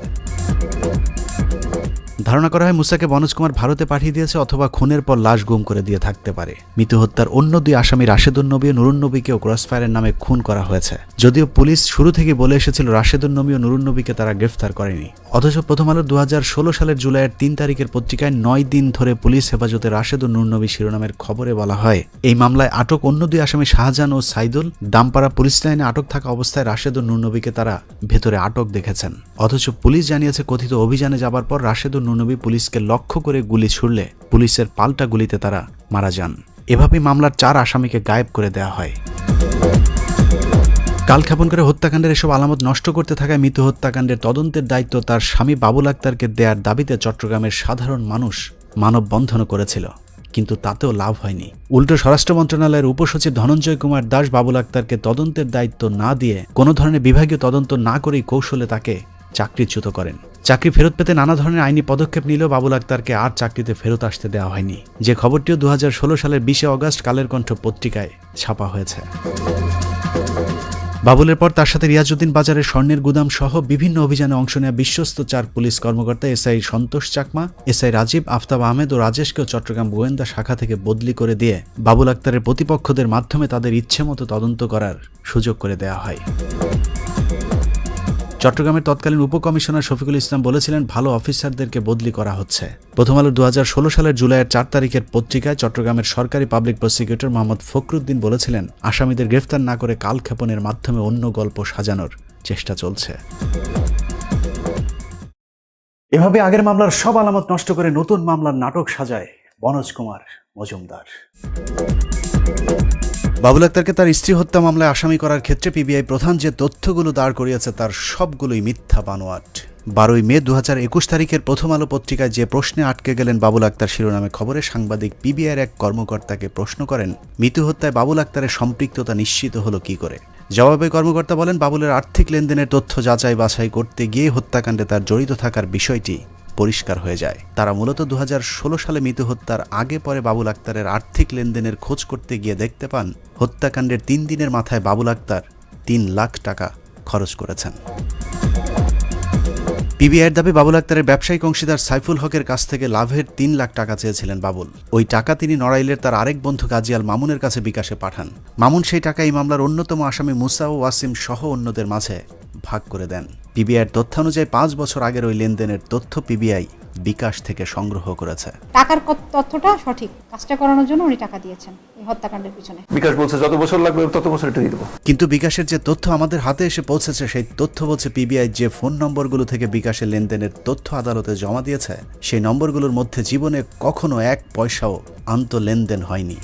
ধারণা করা হয় মুসাকে মনোজ কুমার ভারতে পাঠিয়ে দিয়েছে, অথবা খুনের পর লাশ গুম করে দিয়ে থাকতে পারে। মিতু হত্যার অন্য 2 আসামি রাশেদুন নবী ও নুরুন নবীকেও ক্রসফায়ারের নামে খুন করা হয়েছে। যদিও পুলিশ শুরু থেকে বলে এসেছিল রাশেদুন নবী ও নুরুন নবীকে তারা গ্রেফতার করেনি। অথচ প্রথম আলো 2016 সালের জুলাইয়ের 3 তারিখের পত্রিকায় 9 দিন ধরে পুলিশ হেফাজতে রাশেদ ও নুরুন নবী শিরোনামের খবরে বলা হয়, এই মামলায় আটক অন্য 2 আসামি শাহজাহান ও সাইদুল দামপাড়া পুলিশ লাইনে আটক থাকা অবস্থায় রাশেদ ও নুরুন নবীকে তারা ভেতরে আটক দেখেছেন। অথচ পুলিশ জানিয়েছে কথিত অভিযানে যাবার পর রাশেদ ও নুরুন নবী পুলিশকে লক্ষ্য করে গুলি ছুড়লে পুলিশের পাল্টা গুলিতে তারা মারা যান। এভাবেই মামলার 4 আসামিকে গায়েব করে দেওয়া হয়। কালক্ষেপণ করে হত্যাকাণ্ডের এসব আলামত নষ্ট করতে থাকায় মিতু হত্যাকাণ্ডের তদন্তের দায়িত্ব তার স্বামী বাবুল আক্তারকে দেওয়ার দাবিতে চট্টগ্রামের সাধারণ মানুষ মানববন্ধন করেছিল, কিন্তু তাতেও লাভ হয়নি। উল্টো স্বরাষ্ট্র মন্ত্রণালয়ের উপসচিব ধনঞ্জয় কুমার দাস বাবুল আক্তারকে তদন্তের দায়িত্ব না দিয়ে কোনো ধরনের বিভাগীয় তদন্ত না করেই কৌশলে তাকে চাকরিচ্যুত করেন। চাকরি ফেরত পেতে নানা ধরনের আইনি পদক্ষেপ নিলেও বাবুল আক্তারকে আর চাকরিতে ফেরত আসতে দেওয়া হয়নি, যে খবরটিও 2016 সালের 20 অগস্ট কালের কণ্ঠ পত্রিকায় ছাপা হয়েছে। বাবুলের পর তার সাথে রিয়াজউদ্দিন বাজারের স্বর্ণের গুদাম সহ বিভিন্ন অভিযানে অংশ নেওয়া বিশ্বস্ত 4 পুলিশ কর্মকর্তা এসআই সন্তোষ চাকমা, এসআই রাজীব, আফতাব আহমেদ ও রাজেশকেও চট্টগ্রাম গোয়েন্দা শাখা থেকে বদলি করে দিয়ে বাবুল আক্তারের প্রতিপক্ষদের মাধ্যমে তাদের ইচ্ছেমতো তদন্ত করার সুযোগ করে দেওয়া হয়। চট্টগ্রামের তৎকালীন উপকমিশনার শফিকুল ইসলাম বলেছিলেন, ভালো অফিসারদেরকে বদলি করা হচ্ছে। প্রথম আলো 2016 সালের জুলাইয়ের 4 তারিখের পত্রিকায় চট্টগ্রামের সরকারি পাবলিক প্রসিকিউটর মোহাম্মদ ফখরুদ্দিন বলেছিলেন, আসামিদের গ্রেফতার না করে কালক্ষেপণের মাধ্যমে অন্য গল্প সাজানোর চেষ্টা চলছে। এভাবে আগের মামলার সব আলামত নষ্ট করে নতুন মামলার নাটক সাজায় মনোজ কুমার মজুমদার। বাবুল আক্তারকে তার স্ত্রী হত্যা মামলায় আসামি করার ক্ষেত্রে পিবিআই প্রধান যে তথ্যগুলো দাঁড় করিয়েছে তার সবগুলোই মিথ্যা বানোয়াট। 12 মে 2021 তারিখের প্রথম আলো পত্রিকায় যে প্রশ্নে আটকে গেলেন বাবুল আক্তার শিরোনামে খবরে সাংবাদিক পিবিআইয়ের এক কর্মকর্তাকে প্রশ্ন করেন, মিতু হত্যায় বাবুল আক্তারের সম্পৃক্ততা নিশ্চিত হলো কি করে। জবাবে কর্মকর্তা বলেন, বাবুলের আর্থিক লেনদেনের তথ্য যাচাই বাছাই করতে গিয়ে হত্যাকাণ্ডে তার জড়িত থাকার বিষয়টি পরিষ্কার হয়ে যায়। তারা মূলত 2016 সালে মিতু হত্যার আগে পরে বাবুল আক্তারের আর্থিক লেনদেনের খোঁজ করতে গিয়ে দেখতে পান হত্যাকাণ্ডের 3 দিনের মাথায় বাবুল আক্তার 3 লাখ টাকা খরচ করেছেন। পিবিআইয়ের দাবি, বাবুল আক্তারের ব্যবসায়িক অংশীদার সাইফুল হকের কাছ থেকে লাভের 3 লাখ টাকা চেয়েছিলেন বাবুল। ওই টাকা তিনি নড়াইলের তার আরেক বন্ধু গাজী আল মামুনের কাছে বিকাশে পাঠান। মামুন সেই টাকা এই মামলার অন্যতম আসামি মুসা ও ওয়াসিম সহ অন্যদের মাঝে ভাগ করে দেন। পিবিআইয়ের তথ্য অনুযায়ী 5 বছর আগের ওই লেনদেনের তথ্য পিবিআই বিকাশ থেকে সংগ্রহ করেছে। টাকার তথ্যটা সঠিক, কাজটা করানোর জন্য উনি টাকা দিয়েছেন এই হত্যাকাণ্ডের পিছনে। বিকাশ বলছে যত বছর লাগবে তত বছর এটা দিয়ে দেবো। কিন্তু বিকাশের যে তথ্য আমাদের হাতে এসে পৌঁছেছে, সেই তথ্য বলছে পিবিআই যে ফোন নম্বরগুলো থেকে বিকাশের লেনদেনের তথ্য আদালতে জমা দিয়েছে, সেই নম্বরগুলোর মধ্যে জীবনে কখনো 1 পয়সাও আন্ত লেনদেন হয়নি।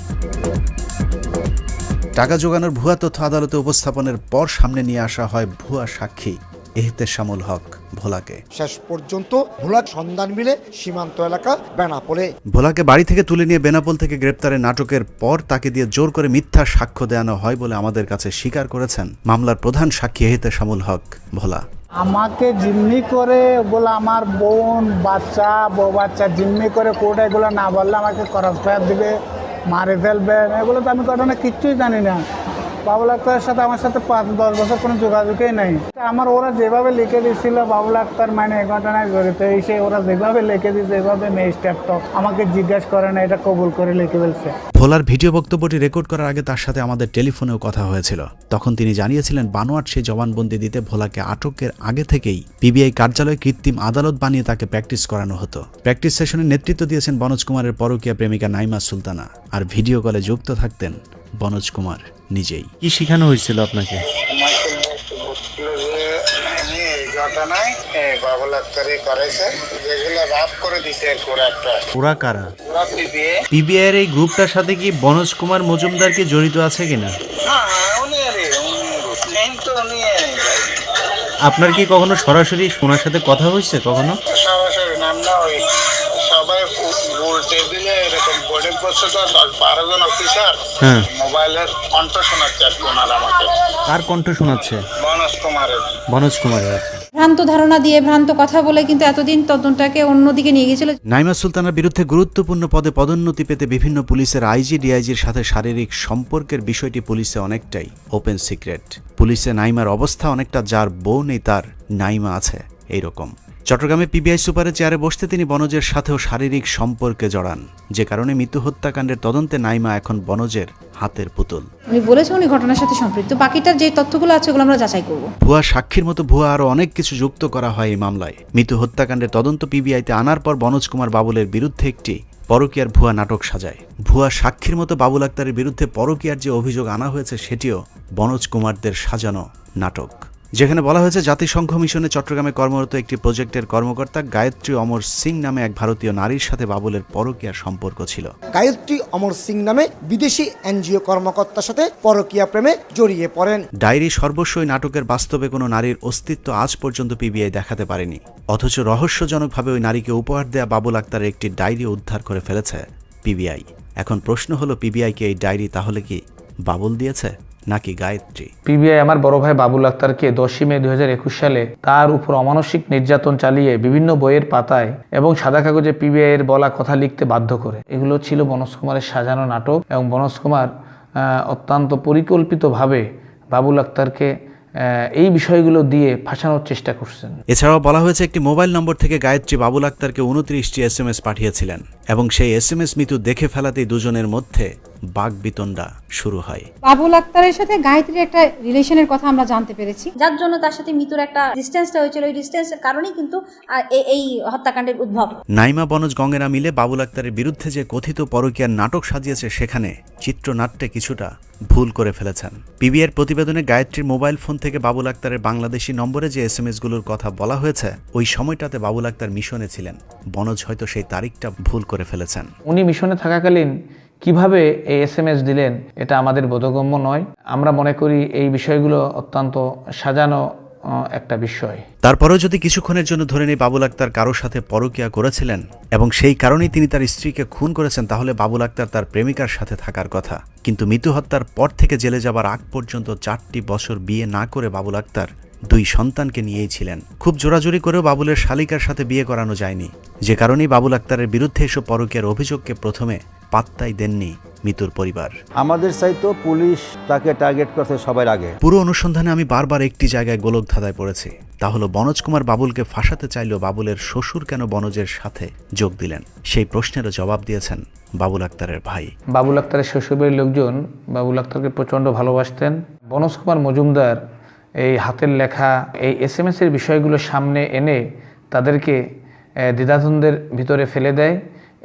টাকা জোগানোর ভুয়া তথ্য আদালতে উপস্থাপনের পর সামনে নিয়ে আসা হয় ভুয়া সাক্ষী এহতেশামুল হক ভোলাকে। শেষ পর্যন্ত ভোলার সন্ধান মিলে সীমান্ত এলাকা বেনাপোলে। ভোলাকে বাড়ি থেকে তুলে নিয়ে বেনাপোল থেকে গ্রেপ্তারের নাটকের পর তাকে দিয়ে জোর করে মিথ্যা সাক্ষ্য দেওয়ানো হয় বলে আমাদের কাছে স্বীকার করেছেন মামলার প্রধান সাক্ষী এহতেশামুল হক ভোলা। আমাকে জিম্মি করে বলে আমার বোন বাচ্চা বউ বাচ্চা জিম্মি করে কোর্ট এগুলো না বললে আমাকে ক্রস ফায়ার দিবে, মারে ফেলবেন, এগুলো তো আমি ঘটনা কিচ্ছুই জানি না। বাবুল আক্তারের সাথে আমার সাথে 5-10 বছর কোনো যোগাযোগই নেই। আমার ওরা যেভাবে লিখে দিচ্ছিল বাবুল আক্তার মানে এই ঘটনায় জড়িত, এসে ওরা যেভাবে লিখে দিচ্ছে এভাবে মেয়ে স্টেপটপ আমাকে জিজ্ঞাসা করে না, এটা কবুল করে লিখে ফেলছে। ভোলার ভিডিও বক্তব্যটি রেকর্ড করার আগে তার সাথে আমাদের টেলিফোনেও কথা হয়েছিল। তখন তিনি জানিয়েছিলেন বানোয়াট সেই জবানবন্দি দিতে ভোলাকে আটকের আগে থেকেই পিবিআই কার্যালয়ে কৃত্রিম আদালত বানিয়ে তাকে প্র্যাকটিস করানো হতো। প্র্যাকটিস সেশনে নেতৃত্ব দিয়েছেন বনোজ কুমারের পরকীয়া প্রেমিকা নাইমা সুলতানা, আর ভিডিও কলে যুক্ত থাকতেন বনোজ কুমার নিজেই। কি শেখানো হয়েছিল আপনাকে? ঘটনায় বাবুল আক্তারই করেছে, যেগুলো রাফ করে দিছে ওরা কারা? পিবিআই এর এই গ্রুপটার সাথে কি বনোজ কুমার মজুমদার কি জড়িত আছে কিনা? আপনার কি কখনো সরাসরি ওনার সাথে কথা হয়েছে? কখনো সরাসরি নাম না, ওই সবাই গোল টেবিলে এরকম বোর্ডিং করছে তো 10-12 জন অফিসার, মোবাইলের কণ্ঠ শোনাচ্ছে আর ওনার আমাকে। কার কণ্ঠ শোনাচ্ছে? বনোজ কুমারের আছে। ভ্রান্ত ধারণা দিয়ে ভ্রান্ত কথা বলে কিন্তু এতদিন তদন্তটাকে অন্যদিকে নিয়ে গিয়েছিল। নাইমা সুলতানার বিরুদ্ধে গুরুত্বপূর্ণ পদে পদোন্নতি পেতে বিভিন্ন পুলিশের আইজি ডিআইজির সাথে শারীরিক সম্পর্কের বিষয়টি পুলিশে অনেকটাই ওপেন সিক্রেট। পুলিশে নাইমার অবস্থা অনেকটা যার বউ নেই তার নাইমা আছে এইরকম। চট্টগ্রামে পিবিআই সুপারের চেয়ারে বসতে তিনি বনজের সাথেও শারীরিক সম্পর্কে জড়ান, যে কারণে মৃত্যু হত্যাকাণ্ডের তদন্তে নাইমা এখন বনজের হাতের পুতুল। উনি বলেছেন উনি ঘটনার সাথে সম্পৃক্ত, বাকিটার যে তথ্যগুলো আছে ওগুলো আমরা যাচাই করব। ভুয়া সাক্ষীর মতো ভুয়া আরো অনেক কিছু যুক্ত করা হয় এই মামলায়। মৃত্যু হত্যাকাণ্ডের তদন্ত পিবিআইতে আনার পর বনোজ কুমার বাবুলের বিরুদ্ধে একটি পরকীয়ার ভুয়া নাটক সাজায়। ভুয়া সাক্ষীর মতো বাবুল আক্তারের বিরুদ্ধে পরকীয়ার যে অভিযোগ আনা হয়েছে সেটিও বনোজ কুমারদের সাজানো নাটক, যেখানে বলা হয়েছে জাতিসংঘ মিশনে চট্টগ্রামে কর্মরত একটি প্রজেক্টের কর্মকর্তা গায়ত্রী অমর সিং নামে এক ভারতীয় নারীর সাথে বাবুলের পরকীয়ার সম্পর্ক ছিল। গায়ত্রী অমর সিং নামে বিদেশি এনজিও কর্মকর্তার সাথে পরকীয়া প্রেমে জড়িয়ে পড়েন। ডায়েরি সর্বস্বই নাটকের বাস্তবে কোনো নারীর অস্তিত্ব আজ পর্যন্ত পিবিআই দেখাতে পারেনি, অথচ রহস্যজনকভাবে ওই নারীকে উপহার দেয়া বাবুল আক্তারের একটি ডায়েরি উদ্ধার করে ফেলেছে পিবিআই। এখন প্রশ্ন হলো, পিবিআইকে এই ডায়েরি তাহলে কি বাবুল দিয়েছে নাকি গায়ত্রী? পিবিআই আমার বড় ভাই বাবুল আক্তারকে 10 মে 2021 সালে তার উপর অমানসিক নির্যাতন চালিয়ে বিভিন্ন বইয়ের পাতায় এবং সাদা কাগজে পিবিআই এর বলা কথা লিখতে বাধ্য করে। এগুলো ছিল বনোজ কুমারের সাজানো নাটক এবং বনোজ কুমার অত্যন্ত পরিকল্পিতভাবে বাবুল আক্তারকে এই বিষয়গুলো দিয়ে ফাঁসানোর চেষ্টা করছেন। এছাড়াও বলা হয়েছে একটি মোবাইল নম্বর থেকে গায়ত্রী বাবুল আক্তারকে 29টি SMS পাঠিয়েছিলেন এবং সেই SMS মিতু দেখে ফেলাতেই দুজনের মধ্যে বাকবিতণ্ডা শুরু হয়। বাবুল আক্তারের সাথে গায়ত্রীর একটা রিলেশনের কথা আমরা জানতে পেরেছি, যার জন্য তার সাথে মিতুর একটা ডিসটেন্সটা হয়েছিল। ওই ডিসটেন্সের কারণেই কিন্তু এই হত্যাকাণ্ডের উদ্ভব। নাইমা বনোজ গঙ্গেরা মিলে বাবুল আক্তারের বিরুদ্ধে যে কথিত পরকীয়ার নাটক সাজিয়েছে সেখানে চিত্রনাট্যে কিছুটা ভুল করে ফেলেছেন। পিবিআইয়ের প্রতিবেদনে গায়ত্রীর মোবাইল ফোন থেকে বাবুল আক্তারের বাংলাদেশি নম্বরে যে SMS-গুলোর কথা বলা হয়েছে ওই সময়টাতে বাবুল আক্তার মিশনে ছিলেন। বনোজ হয়তো সেই তারিখটা ভুল করে ফেলেছেন। উনি মিশনে থাকাকালীন কিভাবে এই SMS দিলেন এটা আমাদের বোধগম্য নয়। আমরা মনে করি এই বিষয়গুলো অত্যন্ত সাজানো একটা বিষয়। তারপরেও যদি কিছুক্ষণের জন্য ধরে নেই বাবুল আক্তার কারোর সাথে পরকীয়া করেছিলেন এবং সেই কারণেই তিনি তার স্ত্রীকে খুন করেছেন, তাহলে বাবুল আক্তার তার প্রেমিকার সাথে থাকার কথা। কিন্তু মিতু হত্যার পর থেকে জেলে যাবার আগ পর্যন্ত 4টি বছর বিয়ে না করে বাবুল আক্তার 2 সন্তানকে নিয়েই ছিলেন। খুব জোরাজুরি করেও বাবুলের শালিকার সাথে বিয়ে করানো যায়নি, যে কারণেই বাবুল আক্তারের বিরুদ্ধে এসব পরকীয়ার অভিযোগকে প্রথমে পাত্তাই দেননি মিতুর পরিবার। আমাদের চাইতো পুলিশ তাকে টার্গেট করতে সবার আগে। পুরো অনুসন্ধানে আমি বারবার একটি জায়গায় গোলক ধাঁধায় পড়েছি, তা হলো বনজ কুমার বাবুলকে ফাঁসাতে চাইলেও বাবুলের শ্বশুর কেন বনজের সাথে যোগ দিলেন। সেই প্রশ্নেরও জবাব দিয়েছেন বাবুল আক্তারের ভাই। বাবুল আক্তারের শ্বশুরবাড়ির লোকজন বাবুল আক্তারকে প্রচণ্ড ভালোবাসতেন। বনজ কুমার মজুমদার এই হাতের লেখা এই SMS এর বিষয়গুলো সামনে এনে তাদেরকে দ্বিধাদ্বন্দ্বের ভিতরে ফেলে দেয়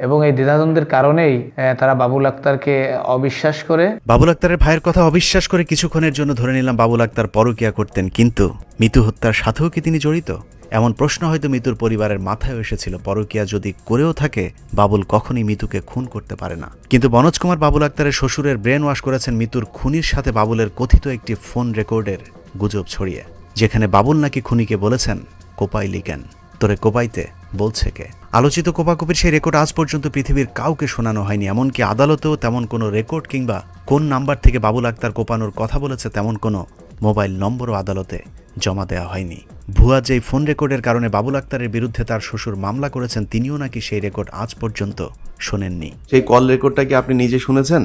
এবং এই দ্বিধাদ্বন্দ্বের কারণেই তারা বাবুল আক্তারকে অবিশ্বাস করে। বাবুল আক্তারের ভাইয়ের কথা অবিশ্বাস করে কিছুক্ষণের জন্য ধরে নিলাম বাবুল আক্তার পরকীয়া করতেন, কিন্তু মিতু হত্যার সাথেও কি তিনি জড়িত? এমন প্রশ্ন হয়তো মিতুর পরিবারের মাথায় এসেছিল। পরকীয়া যদি করেও থাকে, বাবুল কখনই মিতুকে খুন করতে পারে না। কিন্তু বনজ কুমার বাবুল আক্তারের শ্বশুরের ব্রেন ওয়াশ করেছেন মিতুর খুনির সাথে বাবুলের কথিত একটি ফোন রেকর্ডের গুজব ছড়িয়ে, যেখানে বাবুল নাকি খুনিকে বলেছেন কোপাই লিখেন, তোরে কোপাইতে বলছে কে। আলোচিত কোপাকুপির সেই রেকর্ড আজ পর্যন্ত পৃথিবীর কাউকে শোনানো হয়নি। এমনকি আদালতেও তেমন কোনো রেকর্ড কিংবা কোন নাম্বার থেকে বাবুল আক্তার কোপানোর কথা বলেছে তেমন কোনো মোবাইল নম্বরও আদালতে জমা দেওয়া হয়নি। ভুয়া যেই ফোন রেকর্ডের কারণে বাবুল আক্তারের বিরুদ্ধে তার শ্বশুর মামলা করেছেন, তিনিও নাকি সেই রেকর্ড আজ পর্যন্ত শোনেননি। সেই কল রেকর্ডটা কি আপনি নিজে শুনেছেন?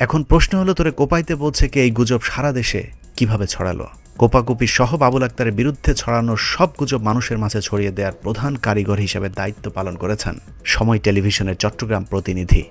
এখন প্রশ্ন হলো, তোরে কোপাইতে বলছে কে, এই গুজব সারা দেশে কিভাবে ছড়ালো? কোপাকুপি সহ বাবুল আক্তারের বিরুদ্ধে ছড়ানো সব গুজব মানুষের মাঝে ছড়িয়ে দেওয়ার প্রধান কারিগর হিসেবে দায়িত্ব পালন করেছেন সময় টেলিভিশনের চট্টগ্রাম প্রতিনিধি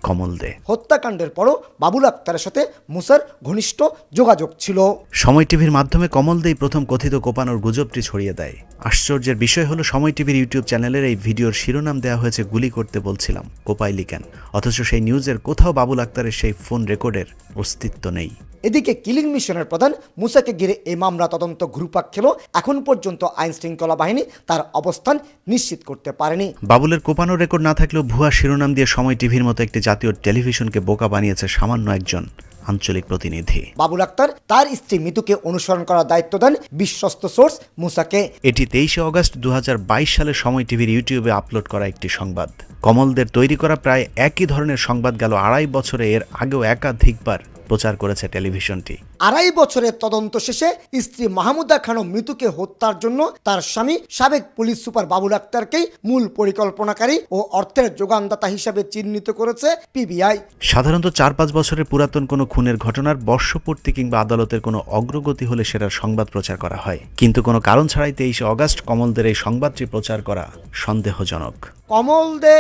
কমল দে। হত্যাকাণ্ডের পরও বাবুল আক্তারের সাথে মুসার ঘনিষ্ঠ যোগাযোগ ছিল। সময় টিভির মাধ্যমে কমল দেই প্রথম কথিত কোপানোর গুজবটি ছড়িয়ে দেয়। আশ্চর্যের বিষয় হলো, সময় টিভির ইউটিউব চ্যানেলের এই ভিডিওর শিরোনাম দেওয়া হয়েছে গুলি করতে বলছিলাম কোপাই লিখেন, অথচ সেই নিউজের কোথাও বাবুল আক্তারের সেই ফোন রেকর্ডের অস্তিত্ব নেই। এদিকে কিলিং মিশনের প্রধান মুসাকে ঘিরে এই মামলা তদন্ত ঘুরপাক খেল। এখন পর্যন্ত আইন শৃঙ্খলা বাহিনী তার অবস্থান নিশ্চিত করতে পারেনি। বাবুলের কোপানোর রেকর্ড না থাকলেও ভুয়া শিরোনাম দিয়ে সময় টিভির মতো একটি জাতীয় টেলিভিশনকে বোকা বানিয়েছে সামান্য একজন আঞ্চলিক প্রতিনিধি। বাবুল আক্তার তার স্ত্রী মিতুকে অনুসরণ করার দায়িত্ব দেন বিশ্বস্ত সোর্স মুসাকে। এটি 23 অগস্ট 2022 সালে সময় টিভির ইউটিউবে আপলোড করা একটি সংবাদ। কমলদের তৈরি করা প্রায় একই ধরনের সংবাদ গেল 2.5 বছরে এর আগেও একাধিকবার প্রচার করেছে টেলিভিশনটি। 2.5 বছরের তদন্ত শেষে স্ত্রী মাহমুদা খানম মিতুকে হত্যার জন্য তার স্বামী সাবেক পুলিশ সুপার বাবুল আক্তারকেই মূল পরিকল্পনাকারী ও অর্থের যোগানদাতা হিসেবে চিহ্নিত করেছে পিবিআই। সাধারণত 4-5 বছরের পুরাতন কোনো খুনের ঘটনার বর্ষপূর্তি কিংবা আদালতের কোনো অগ্রগতি হলে সেটার সংবাদ প্রচার করা হয়, কিন্তু কোনো কারণ ছাড়াই 23 অগস্ট কমলদের এই সংবাদটি প্রচার করা সন্দেহজনক। কমল দে,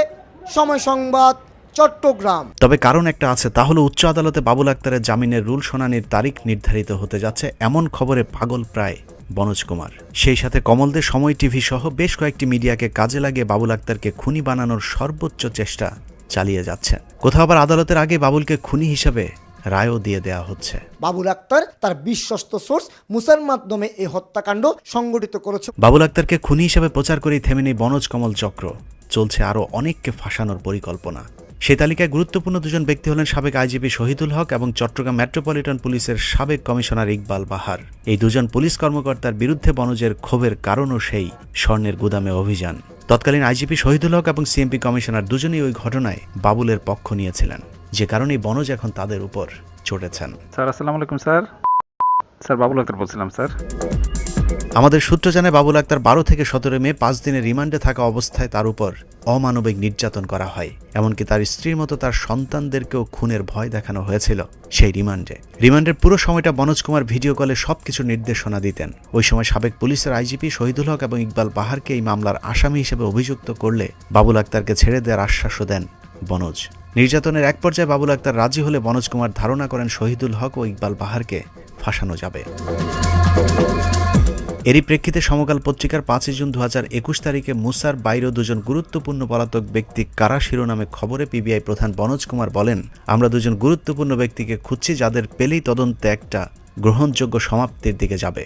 সময় সংবাদ, চট্টগ্রাম। তবে কারণ একটা আছে, তা হলো উচ্চ আদালতে বাবুল আক্তারের জামিনের রুল শুনানির তারিখ নির্ধারিত হতে যাচ্ছে, এমন খবরে পাগল প্রায় বনজ কুমার। সেই সাথে কমলদের সময় টিভি সহ বেশ কয়েকটি মিডিয়াকে কাজে লাগিয়ে বাবুল আক্তারকে খুনি বানানোর সর্বোচ্চ চেষ্টা চালিয়ে যাচ্ছে। কোথাও আবার আদালতের আগে বাবুলকে খুনি হিসেবে রায়ও দিয়ে দেওয়া হচ্ছে। বাবুল আক্তার তার বিশ্বস্ত সোর্স মুসার মাধ্যমে এই হত্যাকাণ্ড সংগঠিত করেছে। বাবুল আক্তারকে খুনি হিসেবে প্রচার করেই থেমে নেই বনজ কমল চক্র। চলছে আরও অনেককে ফাঁসানোর পরিকল্পনা। সেই তালিকায় গুরুত্বপূর্ণ দুজন ব্যক্তি হলেন সাবেক আইজিপি শহীদুল হক এবং চট্টগ্রাম মেট্রোপলিটন পুলিশের সাবেক কমিশনার ইকবাল বাহার। এই দুজন পুলিশ কর্মকর্তার বিরুদ্ধে বনজের ক্ষোভের কারণও সেই স্বর্ণের গুদামে অভিযান। তৎকালীন আইজিপি শহীদুল হক এবং সিএমপি কমিশনার দুজনেই ওই ঘটনায় বাবুলের পক্ষ নিয়েছিলেন, যে কারণেই বনজ এখন তাদের উপর চড়েছেন। স্যার আসসালামু আলাইকুম। স্যার বাবুল আক্তার বলছিলাম স্যার। আমাদের সূত্র জানায় বাবুল আক্তার 12 থেকে 17 মে 5 দিনের রিমান্ডে থাকা অবস্থায় তার উপর অমানবিক নির্যাতন করা হয়। এমনকি তার স্ত্রীর মতো তার সন্তানদেরকেও খুনের ভয় দেখানো হয়েছিল সেই রিমান্ডের পুরো সময়টা বনজ কুমার ভিডিও কলে সবকিছু নির্দেশনা দিতেন। ওই সময় সাবেক পুলিশের আইজিপি শহীদুল হক এবং ইকবাল বাহারকে এই মামলার আসামি হিসেবে অভিযুক্ত করলে বাবুল আক্তারকে ছেড়ে দেওয়ার আশ্বাসও দেন বনজ। নির্যাতনের এক পর্যায়ে বাবুল আক্তার রাজি হলে বনজ কুমার ধারণা করেন শহীদুল হক ও ইকবাল বাহারকে ফাঁসানো যাবে। এরই প্রেক্ষিতে সমকাল পত্রিকার 5 জুন 2021 তারিখে মুসার বাইরেও দুজন গুরুত্বপূর্ণ পলাতক ব্যক্তি কারা শিরোনামে খবরে পিবিআই প্রধান বনজ কুমার বলেন, আমরা দুজন গুরুত্বপূর্ণ ব্যক্তিকে খুঁজছি যাদের পেলেই তদন্তে একটা গ্রহণযোগ্য সমাপ্তির দিকে যাবে।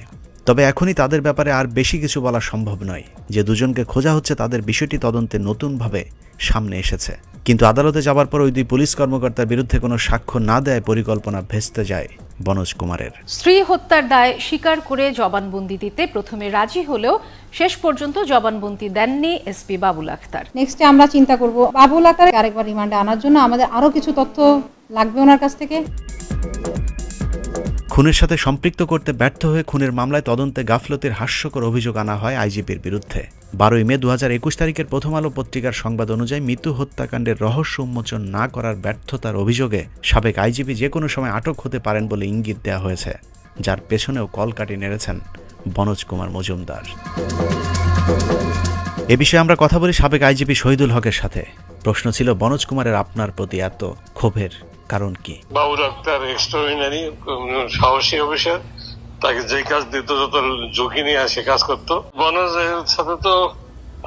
তবে এখনই তাদের ব্যাপারে আর বেশি কিছু বলা সম্ভব নয়। যে দুজনকে খোঁজা হচ্ছে তাদের বিষয়টি তদন্তে নতুনভাবে সামনে এসেছে, কিন্তু আদালতে যাবার পর ওই দুই পুলিশ কর্মকর্তার বিরুদ্ধে কোনো সাক্ষ্য না দেয় পরিকল্পনা ভেস্তে যায় বনোজ কুমারের। স্ত্রী হত্যার দায় স্বীকার করে জবানবন্দি দিতে প্রথমে রাজি হলেও শেষ পর্যন্ত জবানবন্দি দেননি এসপি বাবুল আক্তার। নেক্সটে আমরা চিন্তা করব বাবুল আক্তারকে আরেকবার রিমান্ডে আনার জন্য আমাদের আরো কিছু তথ্য লাগবে ওনার কাছ থেকে। খুনের সাথে সম্পৃক্ত করতে ব্যর্থ হয়ে খুনের মামলায় তদন্তে গাফলতির হাস্যকর অভিযোগ আনা হয় আইজিপির বিরুদ্ধে। 12 মে 2021 তারিখের প্রথম আলো পত্রিকার সংবাদ অনুযায়ী মিতু হত্যাকাণ্ডের রহস্য উন্মোচন না করার ব্যর্থতার অভিযোগে সাবেক আইজিপি যে কোনো সময় আটক হতে পারেন বলে ইঙ্গিত দেওয়া হয়েছে, যার পেছনেও কলকাঠি নেড়েছেন বনোজ কুমার মজুমদার। এ বিষয়ে আমরা কথা বলি সাবেক আইজিপি শহীদুল হকের সাথে। প্রশ্ন ছিল, বনোজ কুমারের আপনার প্রতি এত ক্ষোভের কারণ কি? বাবুল আক্তার এক্সট্রাঅর্ডিনারি সাহসী অফিসার, তাকে যে কাজ দিত যত ঝুঁকি নিয়ে সে কাজ করতো। বনোজের সাথে তো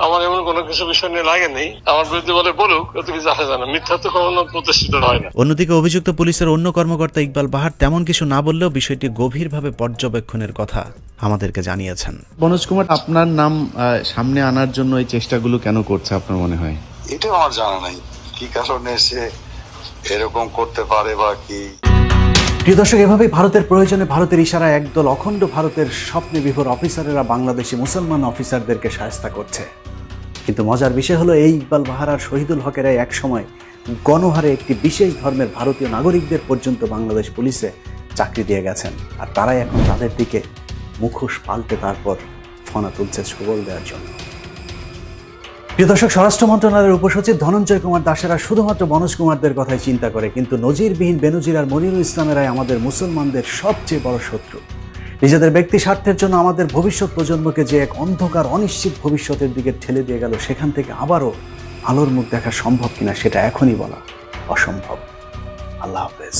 আমার এমন কোনো কিছু বিষয় নিয়ে লাগে নেই, আমার বিরুদ্ধে বলে বলুক, এত কিছু আসে জানা, মিথ্যা তো কখনো প্রতিষ্ঠিত হয় না। অন্যদিকে অভিযুক্ত পুলিশের অন্য কর্মকর্তা ইকবাল বাহার তেমন কিছু না বললেও বিষয়টি গভীরভাবে পর্যবেক্ষণের কথা আমাদেরকে জানিয়েছেন। বনোজ কুমার আপনার নাম সামনে আনার জন্য এই চেষ্টাগুলো কেন করছে আপনার মনে হয়? এটাও আমার জানা নাই কি কারণে সে এরকম করতে পারে বা কি। প্রিয় দর্শক, এভাবেই ভারতের প্রয়োজনে ভারতের ইশারায় একদল অখণ্ড ভারতের স্বপ্নে বিভোর অফিসারেরা বাংলাদেশি মুসলমান অফিসারদেরকে শায়েস্তা করছে। কিন্তু মজার বিষয় হলো, এই ইকবাল বাহার আর শহীদুল হকেরা এক সময় গণহারে একটি বিশেষ ধর্মের ভারতীয় নাগরিকদের পর্যন্ত বাংলাদেশ পুলিশে চাকরি দিয়ে গেছেন, আর তারাই এখন তাদের দিকে মুখোশ পাল্টে তারপর ফনা তুলছে সবল দেওয়ার জন্য। প্রিয় দর্শক, স্বরাষ্ট্র মন্ত্রণালয়ের উপসচিব ধনঞ্জয় কুমার দাসেরা শুধুমাত্র বনোজ কুমারদের কথাই চিন্তা করে, কিন্তু নজিরবিহীন বেনজির আর মনিরুল ইসলামেরাই আমাদের মুসলমানদের সবচেয়ে বড় শত্রু। নিজেদের ব্যক্তি স্বার্থের জন্য আমাদের ভবিষ্যৎ প্রজন্মকে যে এক অন্ধকার অনিশ্চিত ভবিষ্যতের দিকে ঠেলে দিয়ে গেল, সেখান থেকে আবারও আলোর মুখ দেখা সম্ভব কিনা সেটা এখনই বলা অসম্ভব। আল্লাহ হাফেজ।